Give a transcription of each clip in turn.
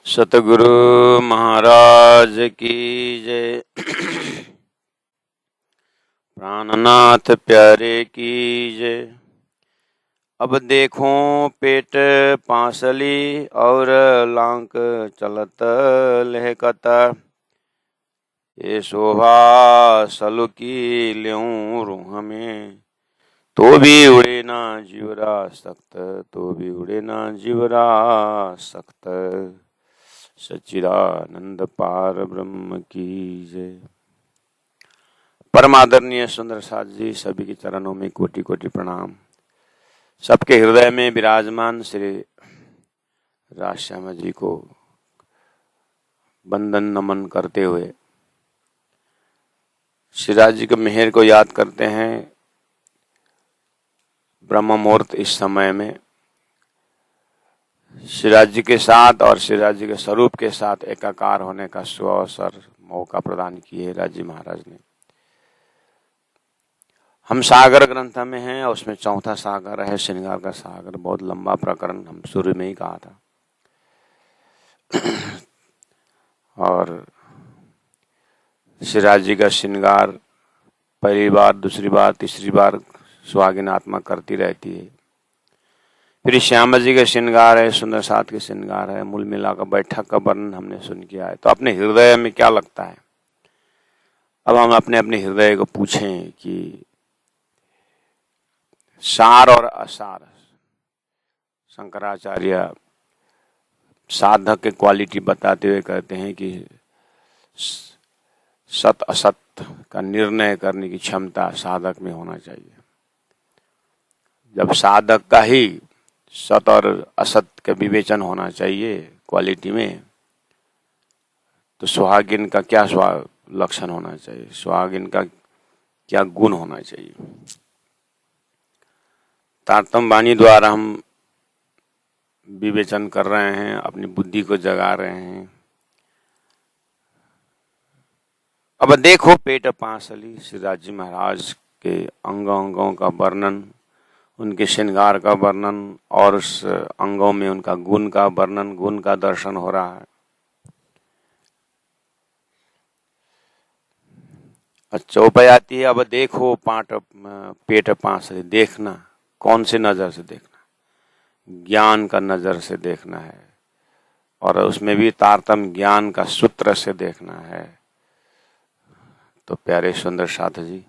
सतगुरु महाराज की जय। प्राणनाथ प्यारे की जय। अब देखो पेट पांसली और लांक चलत लहकत। ये शोभा सलु की ल्यों रूह में, तो भी उड़े ना जीवरा सख्त, तो भी उड़े ना जीवरा सख्त। सच्चिदानंद पार ब्रह्म की जय। परमादरणीय सुंदर साथ जी, सभी के चरणों में कोटि कोटि प्रणाम। सबके हृदय में विराजमान श्री राजश्यामा जी को वंदन नमन करते हुए श्री राज जी के मेहर को याद करते हैं। ब्रह्म मुहूर्त इस समय में श्री राज जी के साथ और श्री राज जी के स्वरूप के साथ एकाकार होने का सुअवसर मौका प्रदान किए राज जी महाराज ने। हम सागर ग्रंथ में हैं और उसमें चौथा सागर है श्रृंगार का सागर। बहुत लंबा प्रकरण हम शुरू में ही कहा था। और श्री राज जी का श्रृंगार पहली बार, दूसरी बार, तीसरी बार सुहागिन आत्मा करती रहती है। फिर श्यामा जी का श्रृंगार है, सुंदर साथ के श्रृंगार है। मूल मिलाकर बैठक का वर्णन हमने सुन किया है। तो अपने हृदय में क्या लगता है? अब हम अपने अपने हृदय को पूछें कि सार और असार। शंकराचार्य साधक के क्वालिटी बताते हुए कहते हैं कि सत असत का निर्णय करने की क्षमता साधक में होना चाहिए। जब साधक का ही सत और असत का विवेचन होना चाहिए क्वालिटी में, तो सुहागिन का क्या लक्षण होना चाहिए, सुहागिन का क्या गुण होना चाहिए। तारतम्य वाणी द्वारा हम विवेचन कर रहे हैं, अपनी बुद्धि को जगा रहे हैं। अब देखो पेट पांसली। श्री राज जी महाराज के अंगों अंगों का वर्णन, उनके श्रृंगार का वर्णन और उस अंगों में उनका गुण का वर्णन, गुण का दर्शन हो रहा है। चौपाई आती है, अब देखो पेट पांसली। देखना कौन से नजर से देखना? ज्ञान का नजर से देखना है, और उसमें भी तारतम्य ज्ञान का सूत्र से देखना है। तो प्यारे सुंदर साथ जी,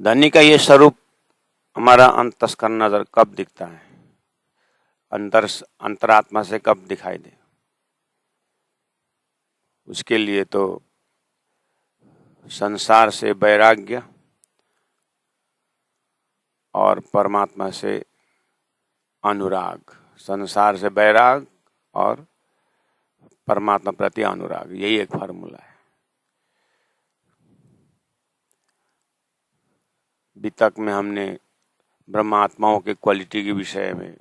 धनी का ये स्वरूप हमारा अंतस्करण नजर कब दिखता है? अंतरात्मा से कब दिखाई दे? उसके लिए तो संसार से वैराग्य और परमात्मा से अनुराग। संसार से वैराग और परमात्मा प्रति अनुराग, यही एक फार्मूला है। वितक में हमने ब्रह्मात्माओं के क्वालिटी के विषय में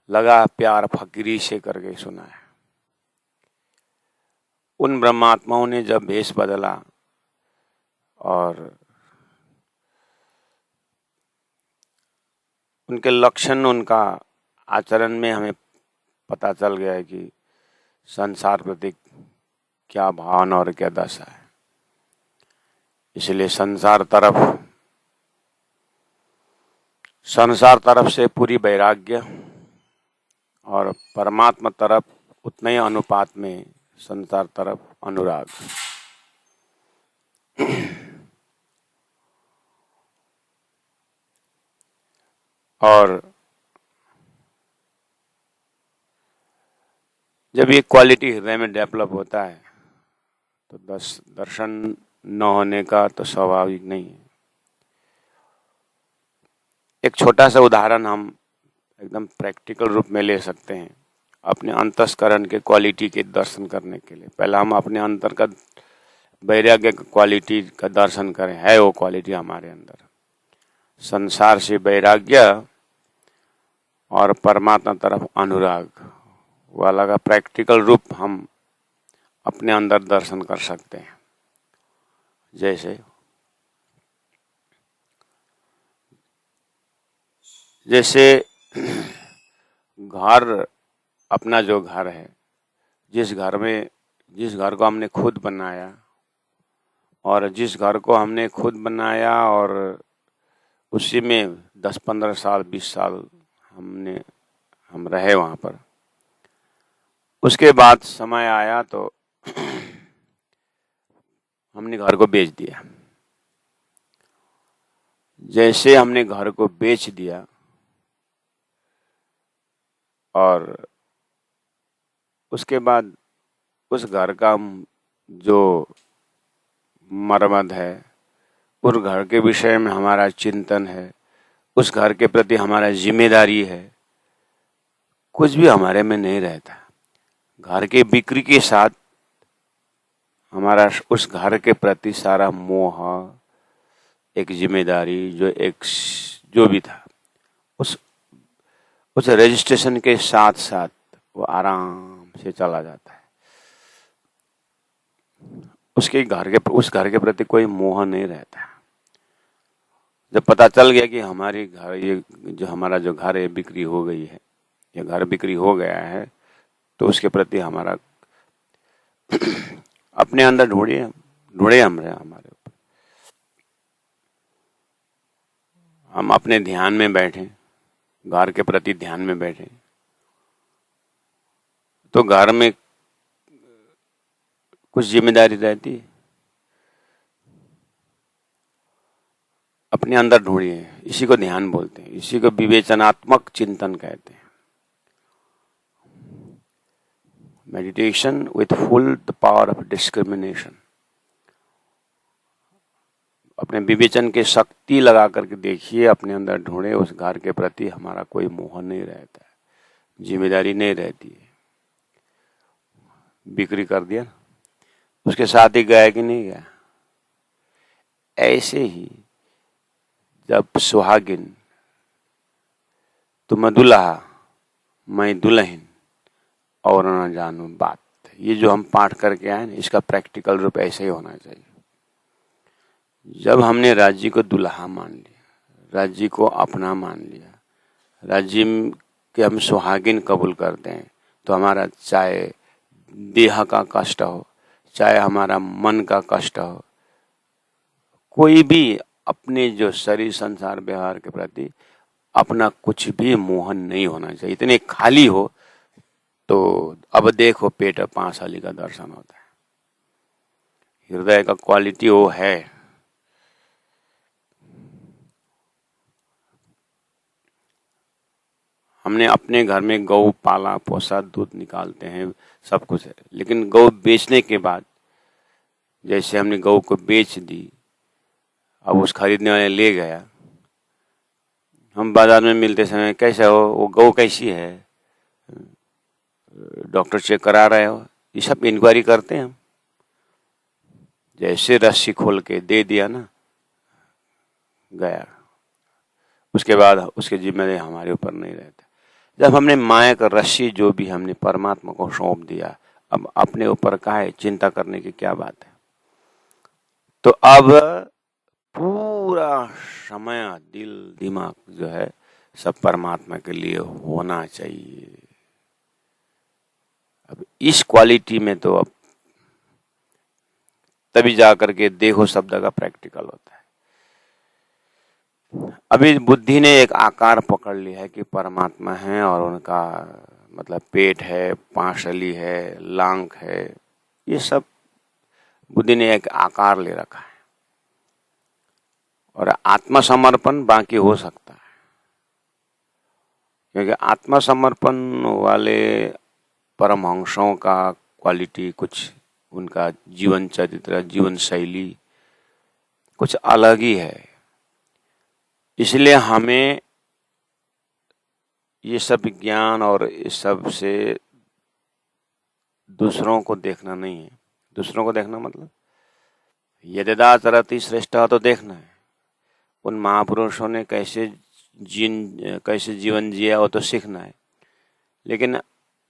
लगा प्यार फकीरी से करके सुना है। उन ब्रह्मात्माओं ने जब भेष बदला और उनके लक्षण, उनका आचरण में हमें पता चल गया है कि संसार प्रति क्या भावना और क्या दशा है। इसलिए संसार तरफ से पूरी वैराग्य और परमात्मा तरफ उतना ही अनुपात में संसार तरफ अनुराग। और जब ये क्वालिटी हृदय में डेवलप होता है तो दर्शन न होने का तो स्वाभाविक नहीं है। एक छोटा सा उदाहरण हम एकदम प्रैक्टिकल रूप में ले सकते हैं अपने अंतस्करण के क्वालिटी के दर्शन करने के लिए। पहले हम अपने अंतर का वैराग्य की क्वालिटी का दर्शन करें, है वो क्वालिटी हमारे अंदर। संसार से वैराग्य और परमात्मा तरफ अनुराग वाला का प्रैक्टिकल रूप हम अपने अंदर दर्शन कर सकते हैं। जैसे घर, अपना जो घर है, जिस घर को हमने खुद बनाया और जिस घर को हमने खुद बनाया और उसी में 10-15 साल 20 साल हम रहे वहाँ पर, उसके बाद समय आया तो हमने घर को बेच दिया। जैसे हमने घर को बेच दिया और उसके बाद उस घर का जो मरम्मत है, उस घर के विषय में हमारा चिंतन है, उस घर के प्रति हमारा जिम्मेदारी है, कुछ भी हमारे में नहीं रहता। घर के बिक्री के साथ हमारा उस घर के प्रति सारा मोह, एक जिम्मेदारी, जो भी था, उस रजिस्ट्रेशन के साथ साथ वो आराम से चला जाता है। उस घर के प्रति कोई मोह नहीं रहता। जब पता चल गया कि हमारा जो घर है बिक्री हो गई है, ये घर बिक्री हो गया है, तो उसके प्रति हमारा अपने अंदर ढूंढे हम रहे हमारे ऊपर। हम अपने ध्यान में बैठे, घर के प्रति ध्यान में बैठे, तो घर में कुछ जिम्मेदारी रहती है। अपने अंदर ढूंढिए, इसी को ध्यान बोलते हैं, इसी को विवेचनात्मक चिंतन कहते हैं। Meditation with full the power of discrimination. अपने विवेचन के शक्ति लगा करके देखिए, अपने अंदर ढूंढे, उस घर के प्रति हमारा कोई मोह नहीं रहता है, जिम्मेदारी नहीं रहती है। बिक्री कर दिया, उसके साथ ही गया कि नहीं गया। ऐसे ही जब सुहागिन, तुम दुल्हा मैं दुल्हन और न जानू बात, ये जो हम पाठ करके आए ना, इसका प्रैक्टिकल रूप ऐसे ही होना चाहिए। जब हमने राज्य को दुल्हा मान लिया, राज्य को अपना मान लिया, राज्य के हम सुहागिन कबूल करते हैं, तो हमारा चाहे देह का कष्ट हो, चाहे हमारा मन का कष्ट हो, कोई भी अपने जो शरीर संसार व्यवहार के प्रति अपना कुछ भी मोहन नहीं होना चाहिए। इतने खाली हो तो अब देखो पेट पांचशाली का दर्शन होता है। हृदय का क्वालिटी वो है। हमने अपने घर में गौ पाला पोसा, दूध निकालते हैं, सब कुछ है, लेकिन गौ बेचने के बाद, जैसे हमने गौ को बेच दी, अब उस खरीदने वाले ले गया, हम बाजार में मिलते समय कैसे हो, वो गौ कैसी है, डॉक्टर चेक करा रहे हो, ये सब इंक्वायरी करते हैं हम। जैसे रस्सी खोल के दे दिया ना, गया, उसके बाद उसके जिम्मेदारी हमारे ऊपर नहीं रहता। जब हमने माया का रस्सी जो भी हमने परमात्मा को सौंप दिया, अब अपने ऊपर का है, चिंता करने की क्या बात है। तो अब पूरा समय, दिल दिमाग जो है सब परमात्मा के लिए होना चाहिए। अब इस क्वालिटी में तो अब तभी जाकर के देखो शब्द का प्रैक्टिकल होता है। अभी बुद्धि ने एक आकार पकड़ लिया है कि परमात्मा है और उनका मतलब पेट है, पांचशली है, लांग है, ये सब बुद्धि ने एक आकार ले रखा है। और आत्मसमर्पण बाकी हो सकता है, क्योंकि आत्मसमर्पण वाले परमहंसों का क्वालिटी, कुछ उनका जीवन चरित्र, जीवन शैली कुछ अलग ही है। इसलिए हमें ये सब ज्ञान और इस सब से दूसरों को देखना नहीं है। दूसरों को देखना मतलब यदिदा चरति श्रेष्ठ तो देखना है, उन महापुरुषों ने कैसे जीवन जिया वो तो सीखना है। लेकिन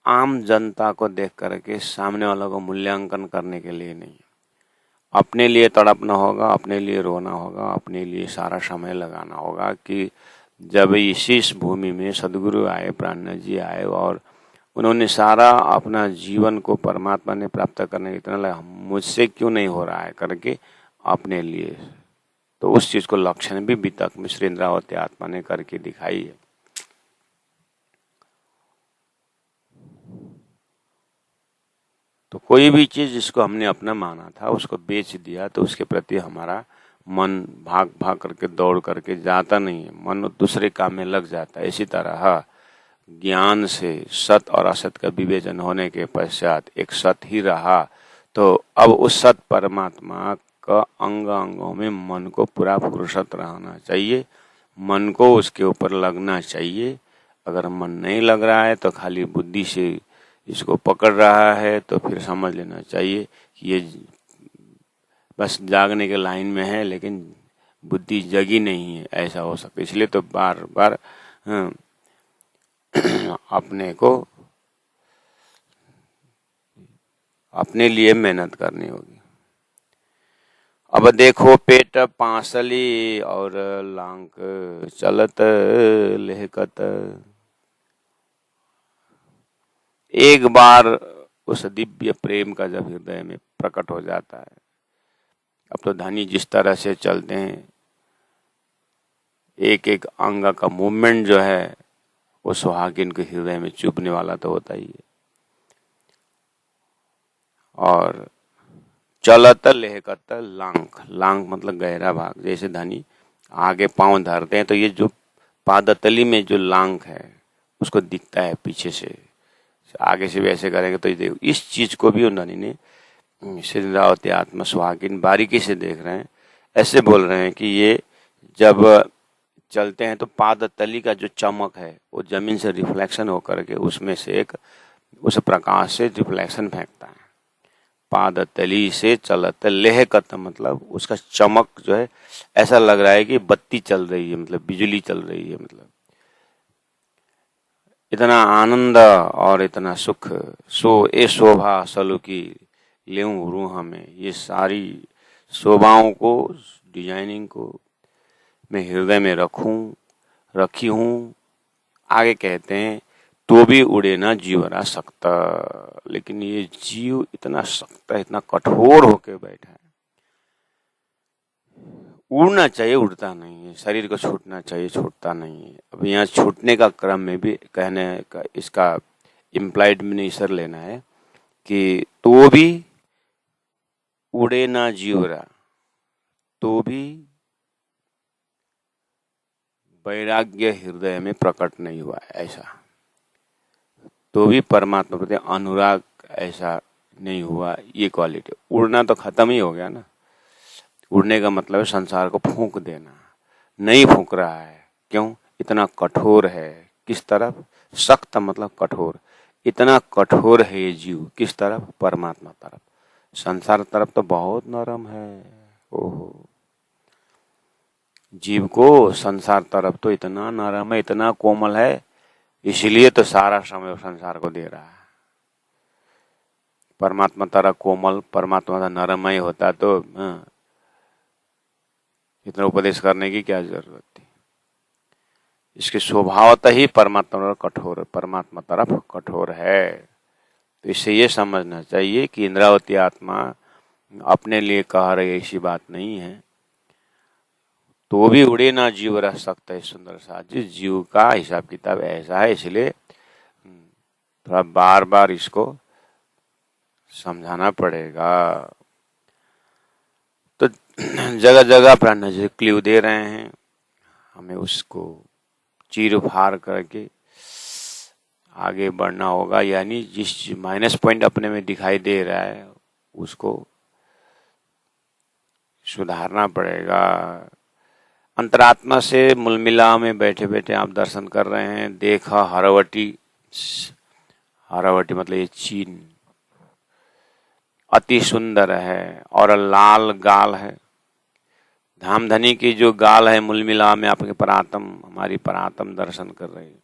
आम जनता को देख करके सामने वालों को मूल्यांकन करने के लिए नहीं। अपने लिए तड़पना होगा, अपने लिए रोना होगा, अपने लिए सारा समय लगाना होगा कि जब इसी भूमि में सदगुरु आए, प्राणनाथ जी आए और उन्होंने सारा अपना जीवन को परमात्मा ने प्राप्त करने की इतना लगा, मुझसे क्यों नहीं हो रहा है करके अपने लिए, तो उस चीज को लक्षण भी बीतक में श्री इंद्रावती आत्मा ने करके दिखाई है। तो कोई भी चीज जिसको हमने अपना माना था उसको बेच दिया तो उसके प्रति हमारा मन भाग भाग करके दौड़ करके जाता नहीं है, मन दूसरे काम में लग जाता है। इसी तरह ज्ञान से सत और असत का विवेचन होने के पश्चात एक सत ही रहा, तो अब उस सत परमात्मा का अंग अंगों में मन को पूरा फुर्सत रहना चाहिए, मन को उसके ऊपर लगना चाहिए। अगर मन नहीं लग रहा है तो खाली बुद्धि से इसको पकड़ रहा है तो फिर समझ लेना चाहिए कि ये बस जागने के लाइन में है लेकिन बुद्धि जगी नहीं है, ऐसा हो सकता है। इसलिए तो बार बार अपने को अपने लिए मेहनत करनी होगी। अब देखो पेट पांसली और लांक चलत लेहकत। एक बार उस दिव्य प्रेम का जब हृदय में प्रकट हो जाता है, अब तो धनी जिस तरह से चलते हैं, एक एक अंग का मूवमेंट जो है वो सुहागिन के हृदय में चुभने वाला तो होता ही है। और चलत लेहकत लांक, लांक मतलब गहरा भाग। जैसे धनी आगे पांव धरते हैं तो ये जो पादतली में जो लांक है उसको दिखता है पीछे से, आगे से भी ऐसे करेंगे तो ये देखो। इस चीज को भी उन धनी ने श्री इंद्रावती आत्मा सुहागिन बारीकी से देख रहे हैं, ऐसे बोल रहे हैं कि ये जब चलते हैं तो पादतली का जो चमक है वो जमीन से रिफ्लेक्शन होकर के उसमें से एक उस प्रकाश से रिफ्लेक्शन फेंकता है। पादतली से चलत लेहकत मतलब उसका चमक जो है ऐसा लग रहा है कि बत्ती चल रही है, मतलब बिजली चल रही है। मतलब इतना आनंद और इतना सुख, सो ए शोभा सलुकी लेऊं रूह में। ये सारी शोभाओं को, डिजाइनिंग को मैं हृदय में रखी हूं। आगे कहते हैं तो भी उड़े ना जीवरा सकता। लेकिन ये जीव इतना सख्त है, इतना कठोर होके बैठा है। उड़ना चाहिए, उड़ता नहीं है। शरीर को छूटना चाहिए, छूटता नहीं है। अब यहाँ छूटने का क्रम में भी कहने का इसका इम्प्लाइड मिनिसर लेना है कि तो भी उड़े ना जीवरा, तो भी वैराग्य हृदय में प्रकट नहीं हुआ, ऐसा। तो भी परमात्मा प्रति अनुराग ऐसा नहीं हुआ, ये क्वालिटी। उड़ना तो खत्म ही हो गया ना। उड़ने का मतलब है संसार को फूंक देना। नहीं फूंक रहा है, क्यों? इतना कठोर है। किस तरफ? सख्त मतलब कठोर। इतना कठोर है ये जीव, किस तरफ? परमात्मा तरफ। संसार तरफ तो बहुत नरम है। ओहो, जीव को संसार तरफ तो इतना नरम है, इतना कोमल है, इसलिए तो सारा समय संसार को दे रहा है। परमात्मा तरफ कोमल, परमात्मा का नरमय होता तो इतना उपदेश करने की क्या जरूरत थी। इसके स्वभावतः ही परमात्मा कठोर, परमात्मा तरफ कठोर है। तो इससे ये समझना चाहिए कि इंद्रावती आत्मा अपने लिए कह रही ऐसी बात नहीं है। तो भी उड़े ना जीव रह सकता है। सुंदर सा जिस जीव का हिसाब किताब ऐसा है, इसलिए थोड़ा बार बार इसको समझाना पड़ेगा। तो जगह जगह प्राण जी क्ल्यू दे रहे हैं, हमें उसको चीर फाड़ करके आगे बढ़ना होगा, यानी जिस माइनस पॉइंट अपने में दिखाई दे रहा है उसको सुधारना पड़ेगा। अंतरात्मा से मुलमिला में बैठे बैठे आप दर्शन कर रहे हैं। देखा हरवटी, हरवटी मतलब ये चीन अति सुंदर है और लाल गाल है। धामधनी की जो गाल है मुलमिला में आपके परात्म, हमारी परात्म दर्शन कर रही है।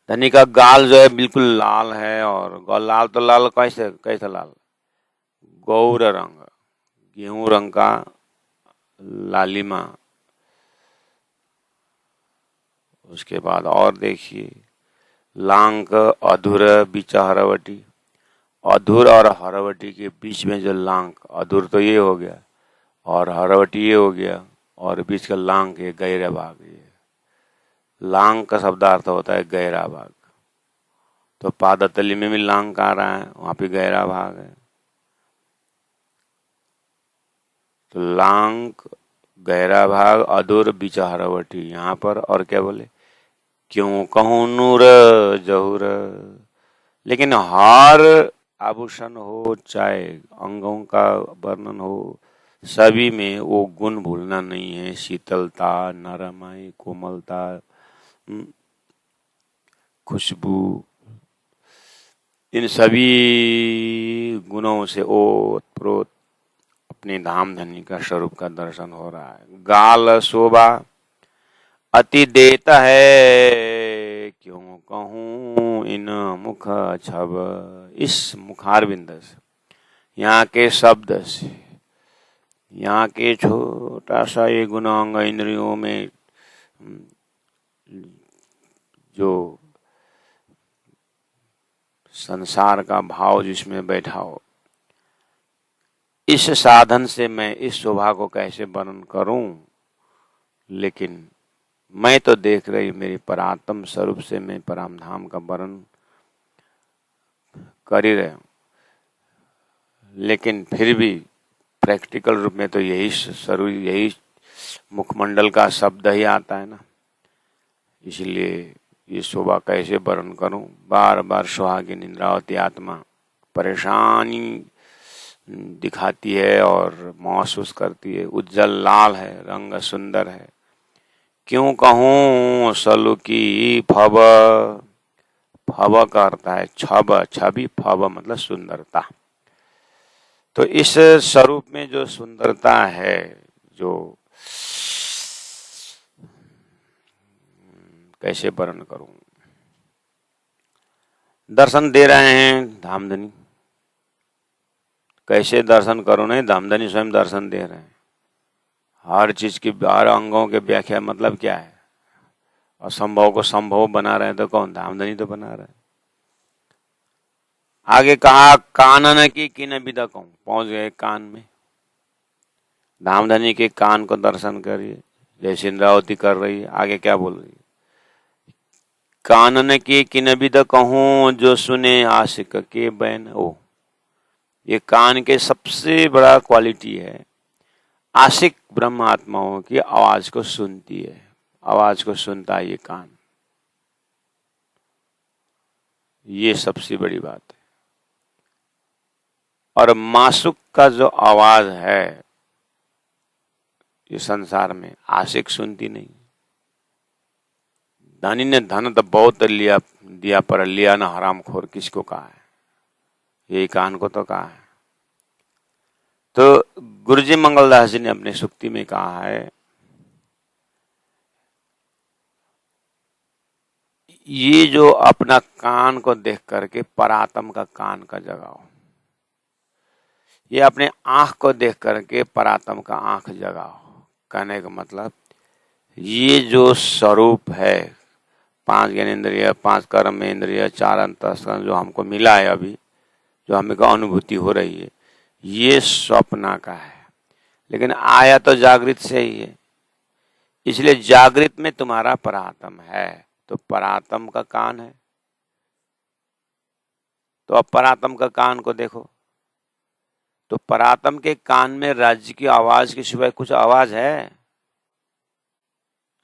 धनी का गाल जो है बिल्कुल लाल है, और लाल तो लाल कैसे कैसा लाल, गौर रंग, गेहूं रंग का लालिमा। उसके बाद और देखिए लांक अधूर बीचा हरवटी, अधूर और हरवटी के बीच में जो लांक, अधूर तो ये हो गया और हरवटी ये हो गया, और बीच का लांक ये गहरा भाग। ये लांक का शब्दार्थ होता है गहरा भाग। तो पादतली में भी लांक आ रहा है, वहां पे गहरा भाग है। तो लांक गहरा भाग, अधूर बीचा हरवटी यहाँ पर। और क्या बोले, क्यों कहूं नूर जहूर। लेकिन हार आभूषण हो चाहे अंगों का वर्णन हो, सभी में वो गुण भूलना नहीं है। शीतलता, नरमाई, कोमलता, खुशबू, इन सभी गुणों से ओतप्रोत अपने धामधनी का स्वरूप का दर्शन हो रहा है। गाल शोभा अति देता है, क्यों कहूं इन मुख छब। इस मुखारविंद से, यहाँ के शब्द से, यहाँ के छोटा सा ये गुणांग इंद्रियों में जो संसार का भाव जिसमें बैठा हो, इस साधन से मैं इस शोभा को कैसे वर्णन करूं। लेकिन मैं तो देख रही मेरी परात्म स्वरूप से मैं परम धाम का वर्णन कर ही रहे हूं। लेकिन फिर भी प्रैक्टिकल रूप में तो यही स्वरूप, यही मुखमंडल का शब्द ही आता है ना। इसलिए ये शोभा कैसे वर्णन करूं। बार बार सुहागिन इंद्रावती आत्मा परेशानी दिखाती है और महसूस करती है। उज्जवल लाल है, रंग सुंदर है, क्यों कहूं सलु की फब। फब का अर्थ है छब, छवि, फब मतलब सुंदरता। तो इस स्वरूप में जो सुंदरता है, जो कैसे वर्णन करूं। दर्शन दे रहे हैं धामधनी, कैसे दर्शन करूं, नहीं धामधनी स्वयं दर्शन दे रहे हैं। हर चीज की, हर अंगों के व्याख्या मतलब क्या है। असंभव को संभव बना रहे हैं तो कौन, धामधनी तो बना रहे हैं। आगे कहा कानन की किन विदा कहूं, पहुंच गए कान में। धामधनी के कान को दर्शन करिए जैसे इंद्रावती कर रही है। आगे क्या बोल रही है, कानन की किन विदा कहूं जो सुने आशिक के बैन। ओ, ये कान के सबसे बड़ा क्वालिटी है, आशिक ब्रह्म आत्माओं की आवाज को सुनती है, आवाज को सुनता है ये कान। ये सबसे बड़ी बात है। और मासुक का जो आवाज है ये संसार में आशिक सुनती नहीं। धनी ने धन तो बहुत लिया दिया, पर लिया ना हरामखोर किसको कहा है, यही कान को तो कहा है। तो गुरुजी मंगलदास जी ने अपने सुक्ति में कहा है, ये जो अपना कान को देख करके परात्म का कान का जगाओ, ये अपने आंख को देख करके परात्म का आंख जगाओ। कहने का मतलब ये जो स्वरूप है, 5 ज्ञानेंद्रिय, 5 कर्म इंद्रिय, 4 अंतःकरण जो हमको मिला है अभी, जो हमें का अनुभूति हो रही है, ये स्वप्न का है। लेकिन आया तो जागृत से ही है। इसलिए जागृत में तुम्हारा परात्म है, तो परात्म का कान है। तो अब परात्म का कान को देखो, तो परात्म के कान में राज्य की आवाज के सिवाय कुछ आवाज है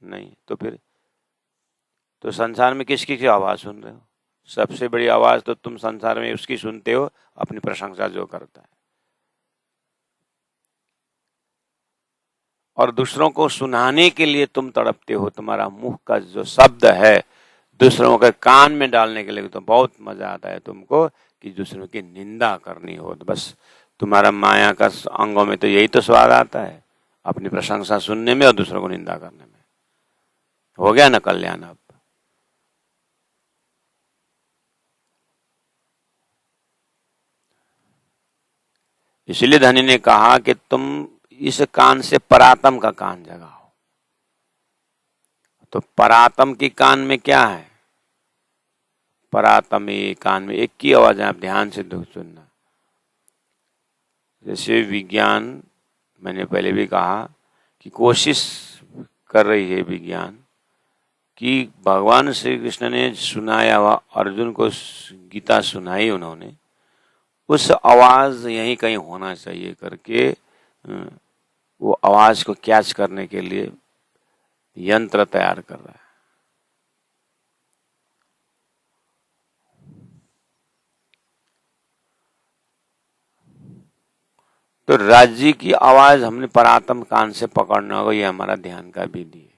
नहीं। तो फिर तो संसार में किसकी की आवाज सुन रहे हो? सबसे बड़ी आवाज तो तुम संसार में उसकी सुनते हो, अपनी प्रशंसा जो करता है। और दूसरों को सुनाने के लिए तुम तड़पते हो। तुम्हारा मुंह का जो शब्द है दूसरों के कान में डालने के लिए तो बहुत मजा आता है तुमको कि दूसरों की निंदा करनी हो। तो बस तुम्हारा माया का अंगों में तो यही तो स्वाद आता है, अपनी प्रशंसा सुनने में और दूसरों को निंदा करने में। हो गया ना कल्याण अब। इसलिए धनी ने कहा कि तुम इस कान से परात्म का कान जगाओ। तो परात्म की कान में क्या है? परात्म कान में एक ही आवाज है, आप ध्यान से सुनना। जैसे विज्ञान, मैंने पहले भी कहा कि कोशिश कर रही है विज्ञान कि भगवान श्री कृष्ण ने सुनाया हुआ अर्जुन को गीता सुनाई उन्होंने, उस आवाज यहीं कहीं होना चाहिए करके वो आवाज को कैच करने के लिए यंत्र तैयार कर रहा है। तो राज्य की आवाज हमने परात्म कान से पकड़ना होगा, ये हमारा ध्यान का विधि है।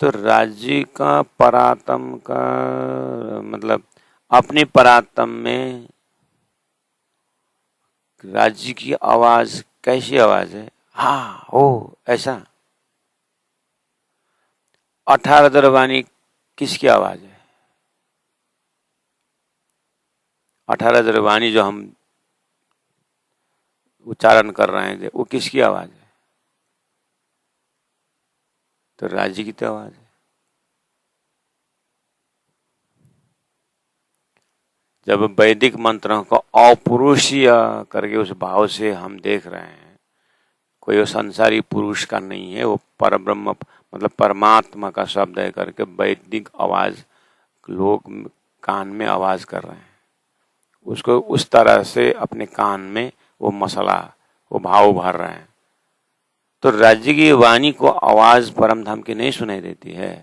तो राज्य का परात्म का मतलब अपने परात्म में राज्य की आवाज कैसी आवाज है? हाँ हो ऐसा। 18 दरबानी किसकी आवाज है? 18 दरबानी जो हम उच्चारण कर रहे हैं वो किसकी आवाज है? तो राज्य की तो आवाज है। जब वैदिक मंत्रों को अपरुषीय करके उस भाव से हम देख रहे हैं, कोई वो संसारी पुरुष का नहीं है, वो परब्रह्म मतलब परमात्मा का शब्द है करके वैदिक आवाज लोग कान में आवाज कर रहे हैं, उसको उस तरह से अपने कान में वो मसला वो भाव भर रहे हैं। तो राज्य की वाणी को आवाज परम धाम की नहीं सुनाई देती है।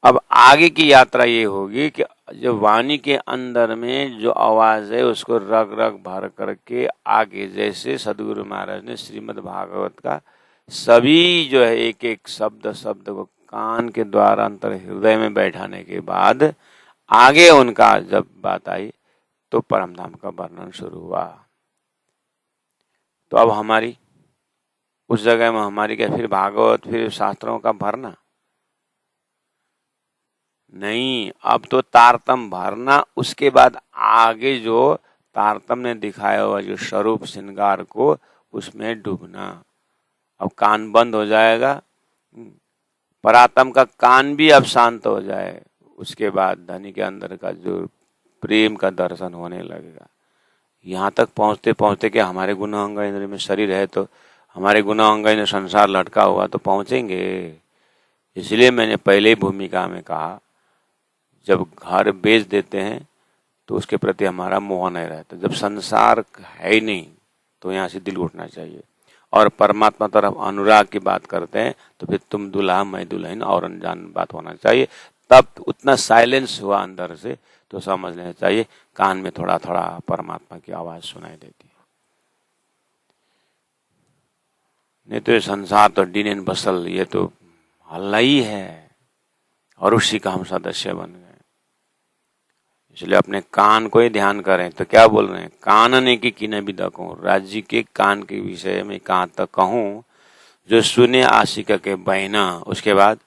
अब आगे की यात्रा ये होगी कि जो वाणी के अंदर में जो आवाज है उसको रग रग भर करके आगे, जैसे सदगुरु महाराज ने श्रीमद् भागवत का सभी जो है एक एक शब्द शब्द को कान के द्वारा अंतर हृदय में बैठाने के बाद आगे उनका जब बात आई तो परम धाम का वर्णन शुरू हुआ। तो अब हमारी उस जगह में हमारी क्या फिर भागवत फिर शास्त्रों का भरना नहीं, अब तो तारतम भरना, उसके बाद आगे जो तारतम ने दिखाया हुआ जो स्वरूप श्रृंगार को उसमें डूबना। अब कान बंद हो जाएगा, परातम का कान भी अब शांत हो जाए, उसके बाद धनी के अंदर का जो प्रेम का दर्शन होने लगेगा। यहाँ तक पहुँचते पहुँचते कि हमारे गुना अंग इंद्रिय में शरीर है तो हमारे गुना अंग इंद्रिय संसार लटका हुआ तो पहुँचेंगे। इसलिए मैंने पहले ही भूमिका में कहा जब घर बेच देते हैं तो उसके प्रति हमारा मोह नहीं रहता। जब संसार है ही नहीं तो यहाँ से दिल उठना चाहिए और परमात्मा तरफ अनुराग की बात करते हैं तो फिर तुम दूल्हा मैं दुल्हन और अनजान बात होना चाहिए। तब उतना साइलेंस हुआ अंदर से तो समझ लेना चाहिए कान में थोड़ा थोड़ा परमात्मा की आवाज सुनाई देती है। नहीं तो ये संसार तो डीन एंड बसल, ये तो हल्ला ही है और उसी का हम सदस्य बन गए। इसलिए अपने कान को ही ध्यान करें। तो क्या बोल रहे हैं? कानने की किने भी दकूं, राज्य के कान के विषय में कहाँ तक कहूं जो सुने आशिक के बहना। उसके बाद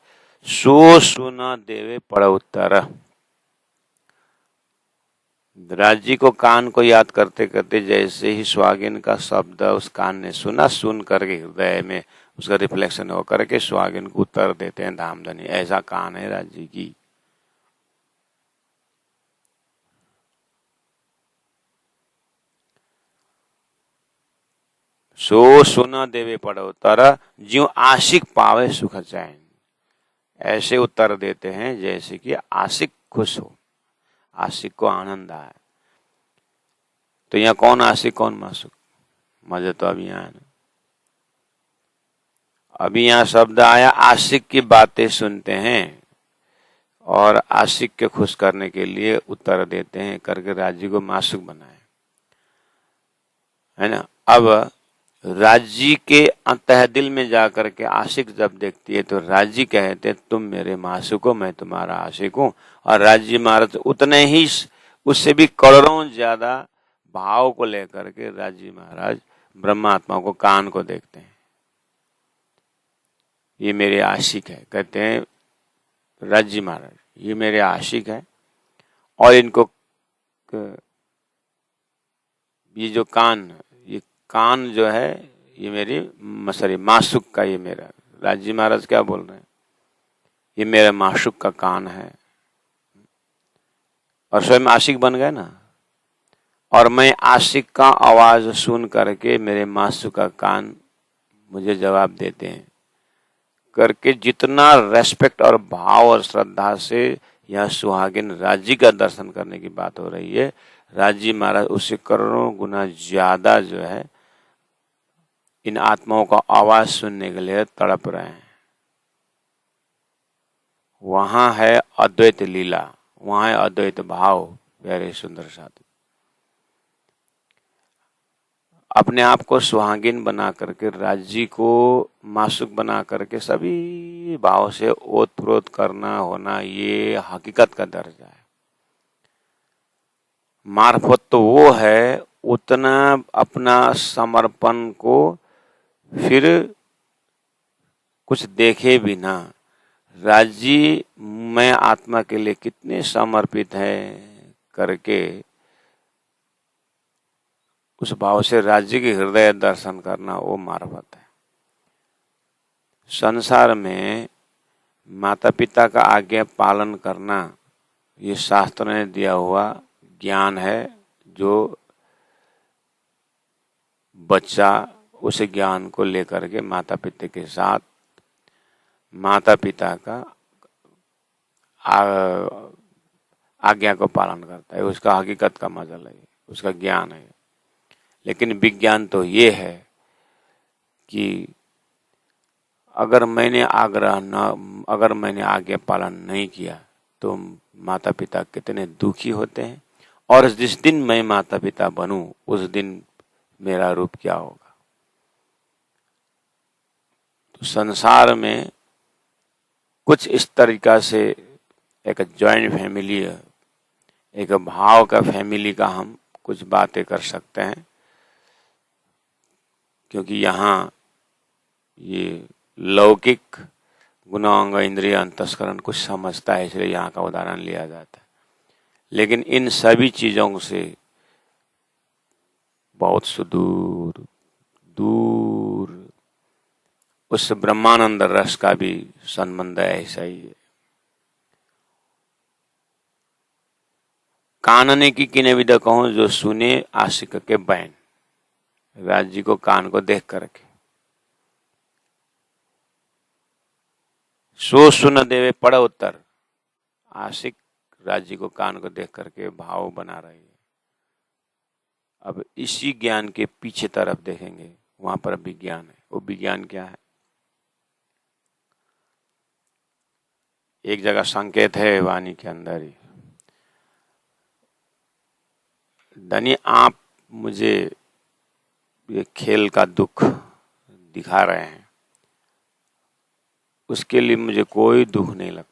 सो सुना देवे पड़ उत्तर। राज्य को कान को याद करते करते जैसे ही स्वागिन का शब्द उस कान ने सुना, सुन करके हृदय में उसका रिफ्लेक्शन होकर के स्वागिन को उत्तर देते हैं धामधनी। ऐसा कान है राज्य की। सो सुना देवे पड़ो तर ज्यों आशिक पावे सुख चैन। ऐसे उत्तर देते हैं जैसे कि आशिक खुश हो, आशिक को आनंद आए। तो यहाँ कौन आशिक कौन मासूक? मजे तो अभी यहाँ है ना। अभी यहाँ शब्द आया आशिक की बातें सुनते हैं और आशिक के खुश करने के लिए उत्तर देते हैं करके राजी को मासूक बनाए, है ना। अब राजी के अंतः दिल में जाकर के आशिक जब देखती है तो राजी कहते तुम मेरे मासूक हो, मैं तुम्हारा आशिक हूं। और राजी महाराज उतने ही उससे भी करोड़ों ज्यादा भाव को लेकर के राजी महाराज ब्रह्मात्मा को कान को देखते हैं। ये मेरे आशिक है, कहते हैं राजी महाराज ये मेरे आशिक है और इनको ये जो कान, ये कान जो है ये मेरी सॉरी मासूक का, ये मेरा राजी महाराज क्या बोल रहे हैं, ये मेरा मासूक का कान है। और स्वयं आशिक बन गए ना। और मैं आशिक का आवाज सुन करके मेरे मासूक का कान मुझे जवाब देते हैं करके जितना रेस्पेक्ट और भाव और श्रद्धा से यह सुहागिन राजी का दर्शन करने की बात हो रही है, राजी महाराज उससे करोड़ों गुना ज्यादा जो है इन आत्माओं का आवाज सुनने के लिए तड़प रहे हैं। वहां है अद्वैत लीला, वहां है अद्वैत भाव। प्यारे सुंदर साथी, अपने आप को सुहागिन बना करके राजी को मासूक बना करके सभी भाव से ओतप्रोत करना होना, ये हकीकत का दर्जा है। मार्फत तो वो है उतना अपना समर्पण को फिर कुछ देखे बिना राजी मैं आत्मा के लिए कितने समर्पित है करके उस भाव से राज्य के हृदय दर्शन करना, वो मार्फत है। संसार में माता पिता का आज्ञा पालन करना ये शास्त्र ने दिया हुआ ज्ञान है, जो बच्चा उस ज्ञान को लेकर के माता पिता के साथ माता पिता का आज्ञा को पालन करता है, उसका हकीकत का मजा है, उसका ज्ञान है। लेकिन विज्ञान तो ये है कि अगर मैंने आज्ञा पालन नहीं किया तो माता पिता कितने दुखी होते हैं, और जिस दिन मैं माता पिता बनूं उस दिन मेरा रूप क्या होगा। तो संसार में कुछ इस तरीका से एक जॉइंट फैमिली है, एक भाव का फैमिली का हम कुछ बातें कर सकते हैं, क्योंकि यहाँ ये लौकिक गुणांग इंद्रिय अंतस्करण कुछ समझता है, इसलिए यहाँ का उदाहरण लिया जाता है। लेकिन इन सभी चीजों से बहुत सुदूर दूर उस ब्रह्मानंद रस का भी संबंध ऐसा ही है। कानने की किने विदा कहूं जो सुने आशिक के बैन, राजी को कान को देख करके सो सुन देवे पड़ उत्तर, आशिक राजी को कान को देख करके भाव बना रही है। अब इसी ज्ञान के पीछे तरफ देखेंगे, वहां पर विज्ञान है। वो विज्ञान क्या है? एक जगह संकेत है वाणी के अंदर ही, धनी आप मुझे ये खेल का दुख दिखा रहे हैं, उसके लिए मुझे कोई दुख नहीं लगता।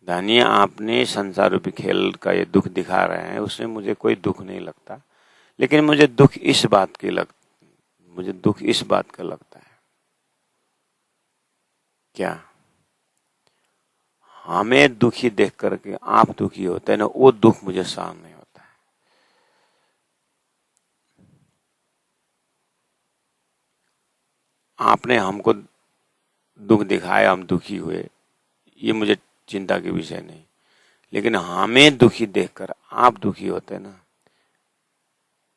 धनी आपने संसार रूपी खेल का ये दुख दिखा रहे हैं, उसमें मुझे कोई दुख नहीं लगता। लेकिन मुझे दुख इस बात का लगता है, क्या हमें दुखी देख करके आप दुखी होते हैं ना, वो दुख मुझे सहन नहीं होता है। आपने हमको दुख दिखाया, हम दुखी हुए, ये मुझे चिंता के विषय नहीं। लेकिन हमें दुखी देखकर आप दुखी होते हैं ना,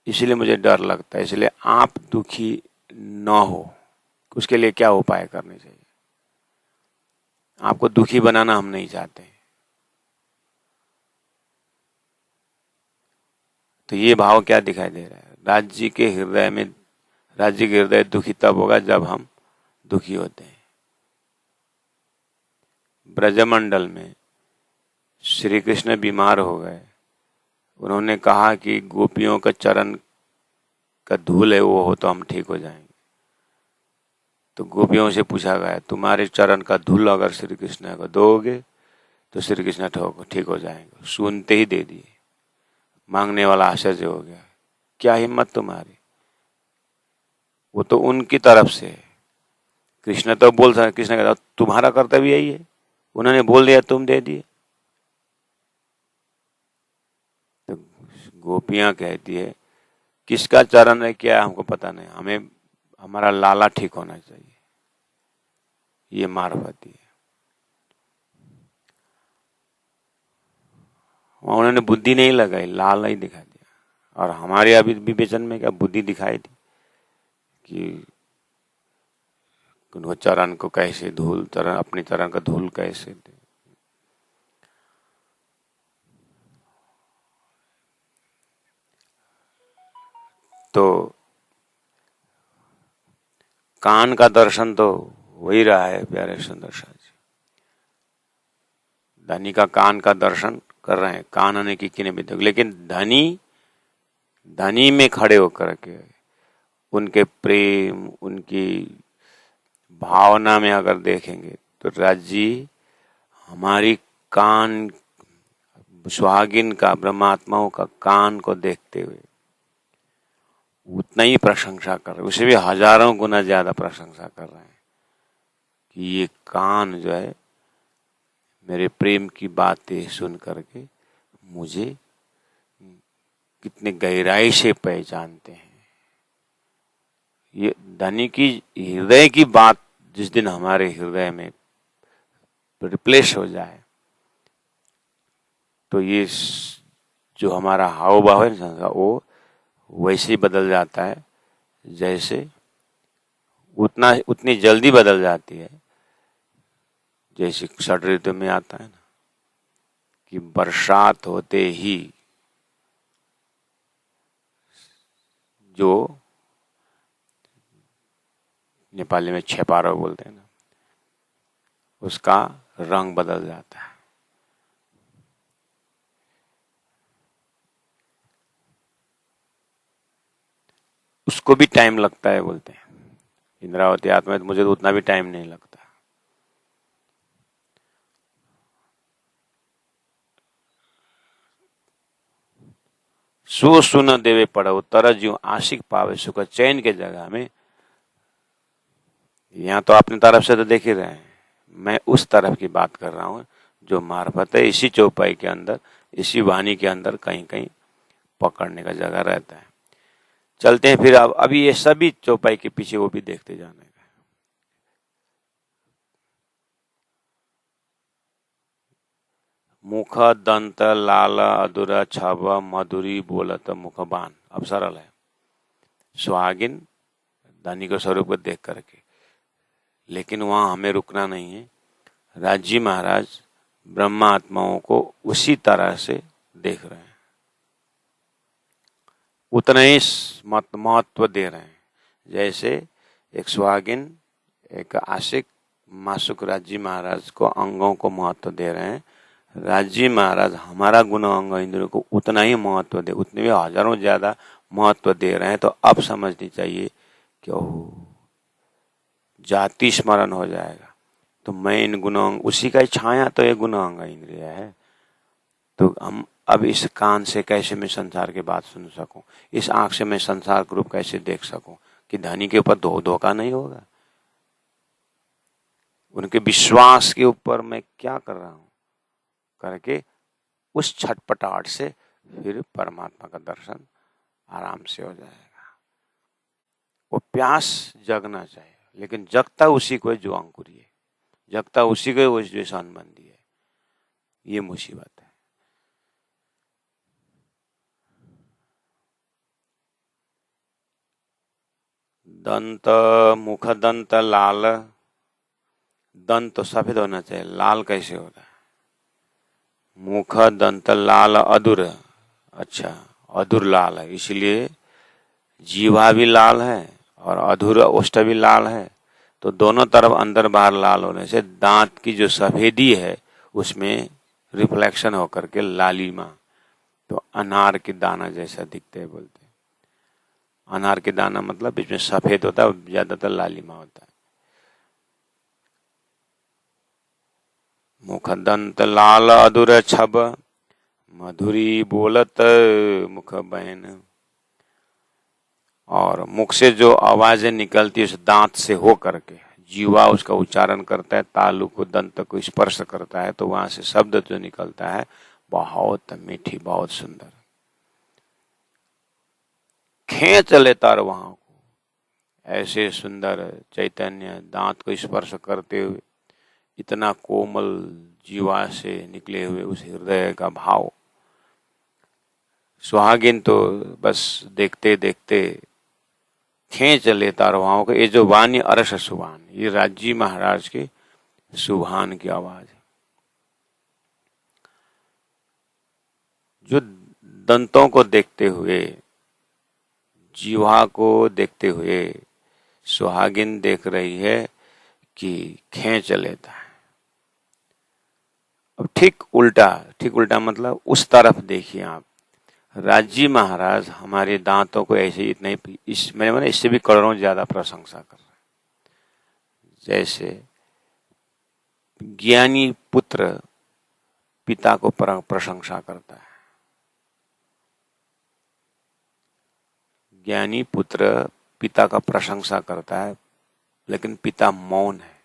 इसलिए मुझे डर लगता है। इसलिए आप दुखी न हो, उसके लिए क्या उपाय करने चाहिए? आपको दुखी बनाना हम नहीं चाहते। तो ये भाव क्या दिखाई दे रहा है? राज्य के हृदय में राज्य का हृदय दुखी तब होगा जब हम दुखी होते हैं। ब्रजमंडल में श्री कृष्ण बीमार हो गए, उन्होंने कहा कि गोपियों का चरण का धूल है वो हो तो हम ठीक हो जाएंगे। तो गोपियों से पूछा गया, तुम्हारे चरण का धूल अगर श्री कृष्ण को दोगे तो श्री कृष्ण ठीक हो जाएंगे। सुनते ही दे दिए। मांगने वाला आश्चर्य हो गया, क्या हिम्मत तुम्हारी, वो तो उनकी तरफ से है। कृष्ण तो बोल सकते, कृष्ण कहता तुम्हारा कर्तव्य यही है, उन्होंने बोल दिया तुम दे दिए। तो गोपियां कहती है किसका चरण है क्या हमको पता नहीं, हमें हमारा लाला ठीक होना चाहिए। ये मारवाती है। उन्होंने बुद्धि नहीं लगाई, लाल नहीं दिखा दिया। और हमारे अभी विवेचन में क्या बुद्धि दिखाई दी कि उनको चरण को कैसे धूल, चरण अपने चरण का धूल कैसे दे। तो कान का दर्शन तो हो ही रहा है प्यारे सुंदर शाह जी। धनी का कान का दर्शन कर रहे हैं, कान आने की किने भी, लेकिन धनी में खड़े होकर के उनके प्रेम, उनकी भावना में अगर देखेंगे तो राज्य हमारी कान, सुहागिन का, ब्रह्मात्माओं का कान को देखते हुए उतना ही प्रशंसा कर रहे हैं, उसे भी हजारों गुना ज्यादा प्रशंसा कर रहे हैं कि ये कान जो है मेरे प्रेम की बातें सुन करके मुझे कितने गहराई से पहचानते हैं। ये धनी की हृदय की बात जिस दिन हमारे हृदय में रिप्लेस हो जाए तो ये जो हमारा हाव भाव है ना वो वैसे ही बदल जाता है, जैसे उतनी जल्दी बदल जाती है जैसे षड ऋतु में आता है ना कि बरसात होते ही जो नेपाली में छेपारो बोलते हैं ना, उसका रंग बदल जाता है। उसको भी टाइम लगता है बोलते हैं। इंद्रावती आत्मा में तो मुझे तो उतना भी टाइम नहीं लगता। सो सुन देवे पड़ो तर ज्यों आशिक पावे सुख, चैन के जगह में। यहाँ तो अपनी तरफ से तो देख ही रहे हैं, मैं उस तरफ की बात कर रहा हूँ जो मार्फत है इसी चौपाई के अंदर, इसी वाणी के अंदर कहीं कहीं पकड़ने का जगह रहता है। चलते हैं फिर। अब अभी ये सभी चौपाई के पीछे वो भी देखते जाने का। मुख दंत लाल अधुरा छब मधुरी बोलत मुखबान। अब सरल है, सुहागिन धनी के स्वरूप को देख करके, लेकिन वहां हमें रुकना नहीं है। राज्य महाराज ब्रह्मा आत्माओं को उसी तरह से देख रहे हैं, उतना ही महत्व दे रहे हैं जैसे एक सुहागिन, एक आशिक मासुक राज्य महाराज को अंगों को महत्व दे रहे हैं। राज्य महाराज हमारा गुण अंग इंद्रियों को उतना ही महत्व दे, उतने भी हजारों ज्यादा महत्व दे रहे हैं। तो अब समझनी चाहिए कि ओह जाति स्मरण हो जाएगा तो मैं इन गुणों, उसी का छाया तो ये गुण अंग इंद्रिय है। तो हम अब इस कान से कैसे मैं संसार की बात सुन सकूं, इस आंख से मैं संसार के रूप कैसे देख सकूं कि धनी के ऊपर धोखा नहीं होगा, उनके विश्वास के ऊपर मैं क्या कर रहा हूं करके उस छटपटाहट से फिर परमात्मा का दर्शन आराम से हो जाएगा। वो प्यास जगना चाहिए, लेकिन जगता उसी को जो अंकुरी है, जगता उसी को वो जो संबंधी है। ये मुसीबत है। दंत, मुख दंत लाल, दंत तो सफेद होना चाहिए, लाल कैसे हो रहा है? मुख दंत लाल अधुर, अच्छा अधुर लाल है, इसलिए जीवा भी लाल है और अधूरा ओष्ठ भी लाल है, तो दोनों तरफ अंदर बाहर लाल होने से दांत की जो सफेदी है उसमें रिफ्लेक्शन होकर के लालिमा, तो अनार के दाना जैसा दिखते हैं बोलते हैं। अनार के दाना मतलब इसमें सफेद होता है, ज्यादातर लालिमा होता है। मुख दंत लाल अधूर छब, मधुरी बोलत मुख बैन। और मुख से जो आवाजें निकलती है उस दांत से हो करके जीवा उसका उच्चारण करता है, तालु को दंत को स्पर्श करता है, तो वहां से शब्द जो निकलता है बहुत मीठी, बहुत सुंदर, खींच लेता वहां को। ऐसे सुंदर चैतन्य दांत को स्पर्श करते हुए इतना कोमल जीवा से निकले हुए उस हृदय का भाव, सुहागिन तो बस देखते देखते खींच लेता रवाओं को। ये जो वाणी अरस सुभान, ये राजी महाराज के सुभान की आवाज है। जो दंतों को देखते हुए, जीवा को देखते हुए सुहागिन देख रही है कि खींच लेता है। अब ठीक उल्टा मतलब उस तरफ देखिए आप, राजी महाराज हमारे दांतों को ऐसे इतने इस मैंने माना इससे भी करोड़ों ज्यादा प्रशंसा कर रहे हैं। जैसे ज्ञानी पुत्र पिता को प्रशंसा करता है, ज्ञानी पुत्र पिता का प्रशंसा करता है, लेकिन पिता मौन है,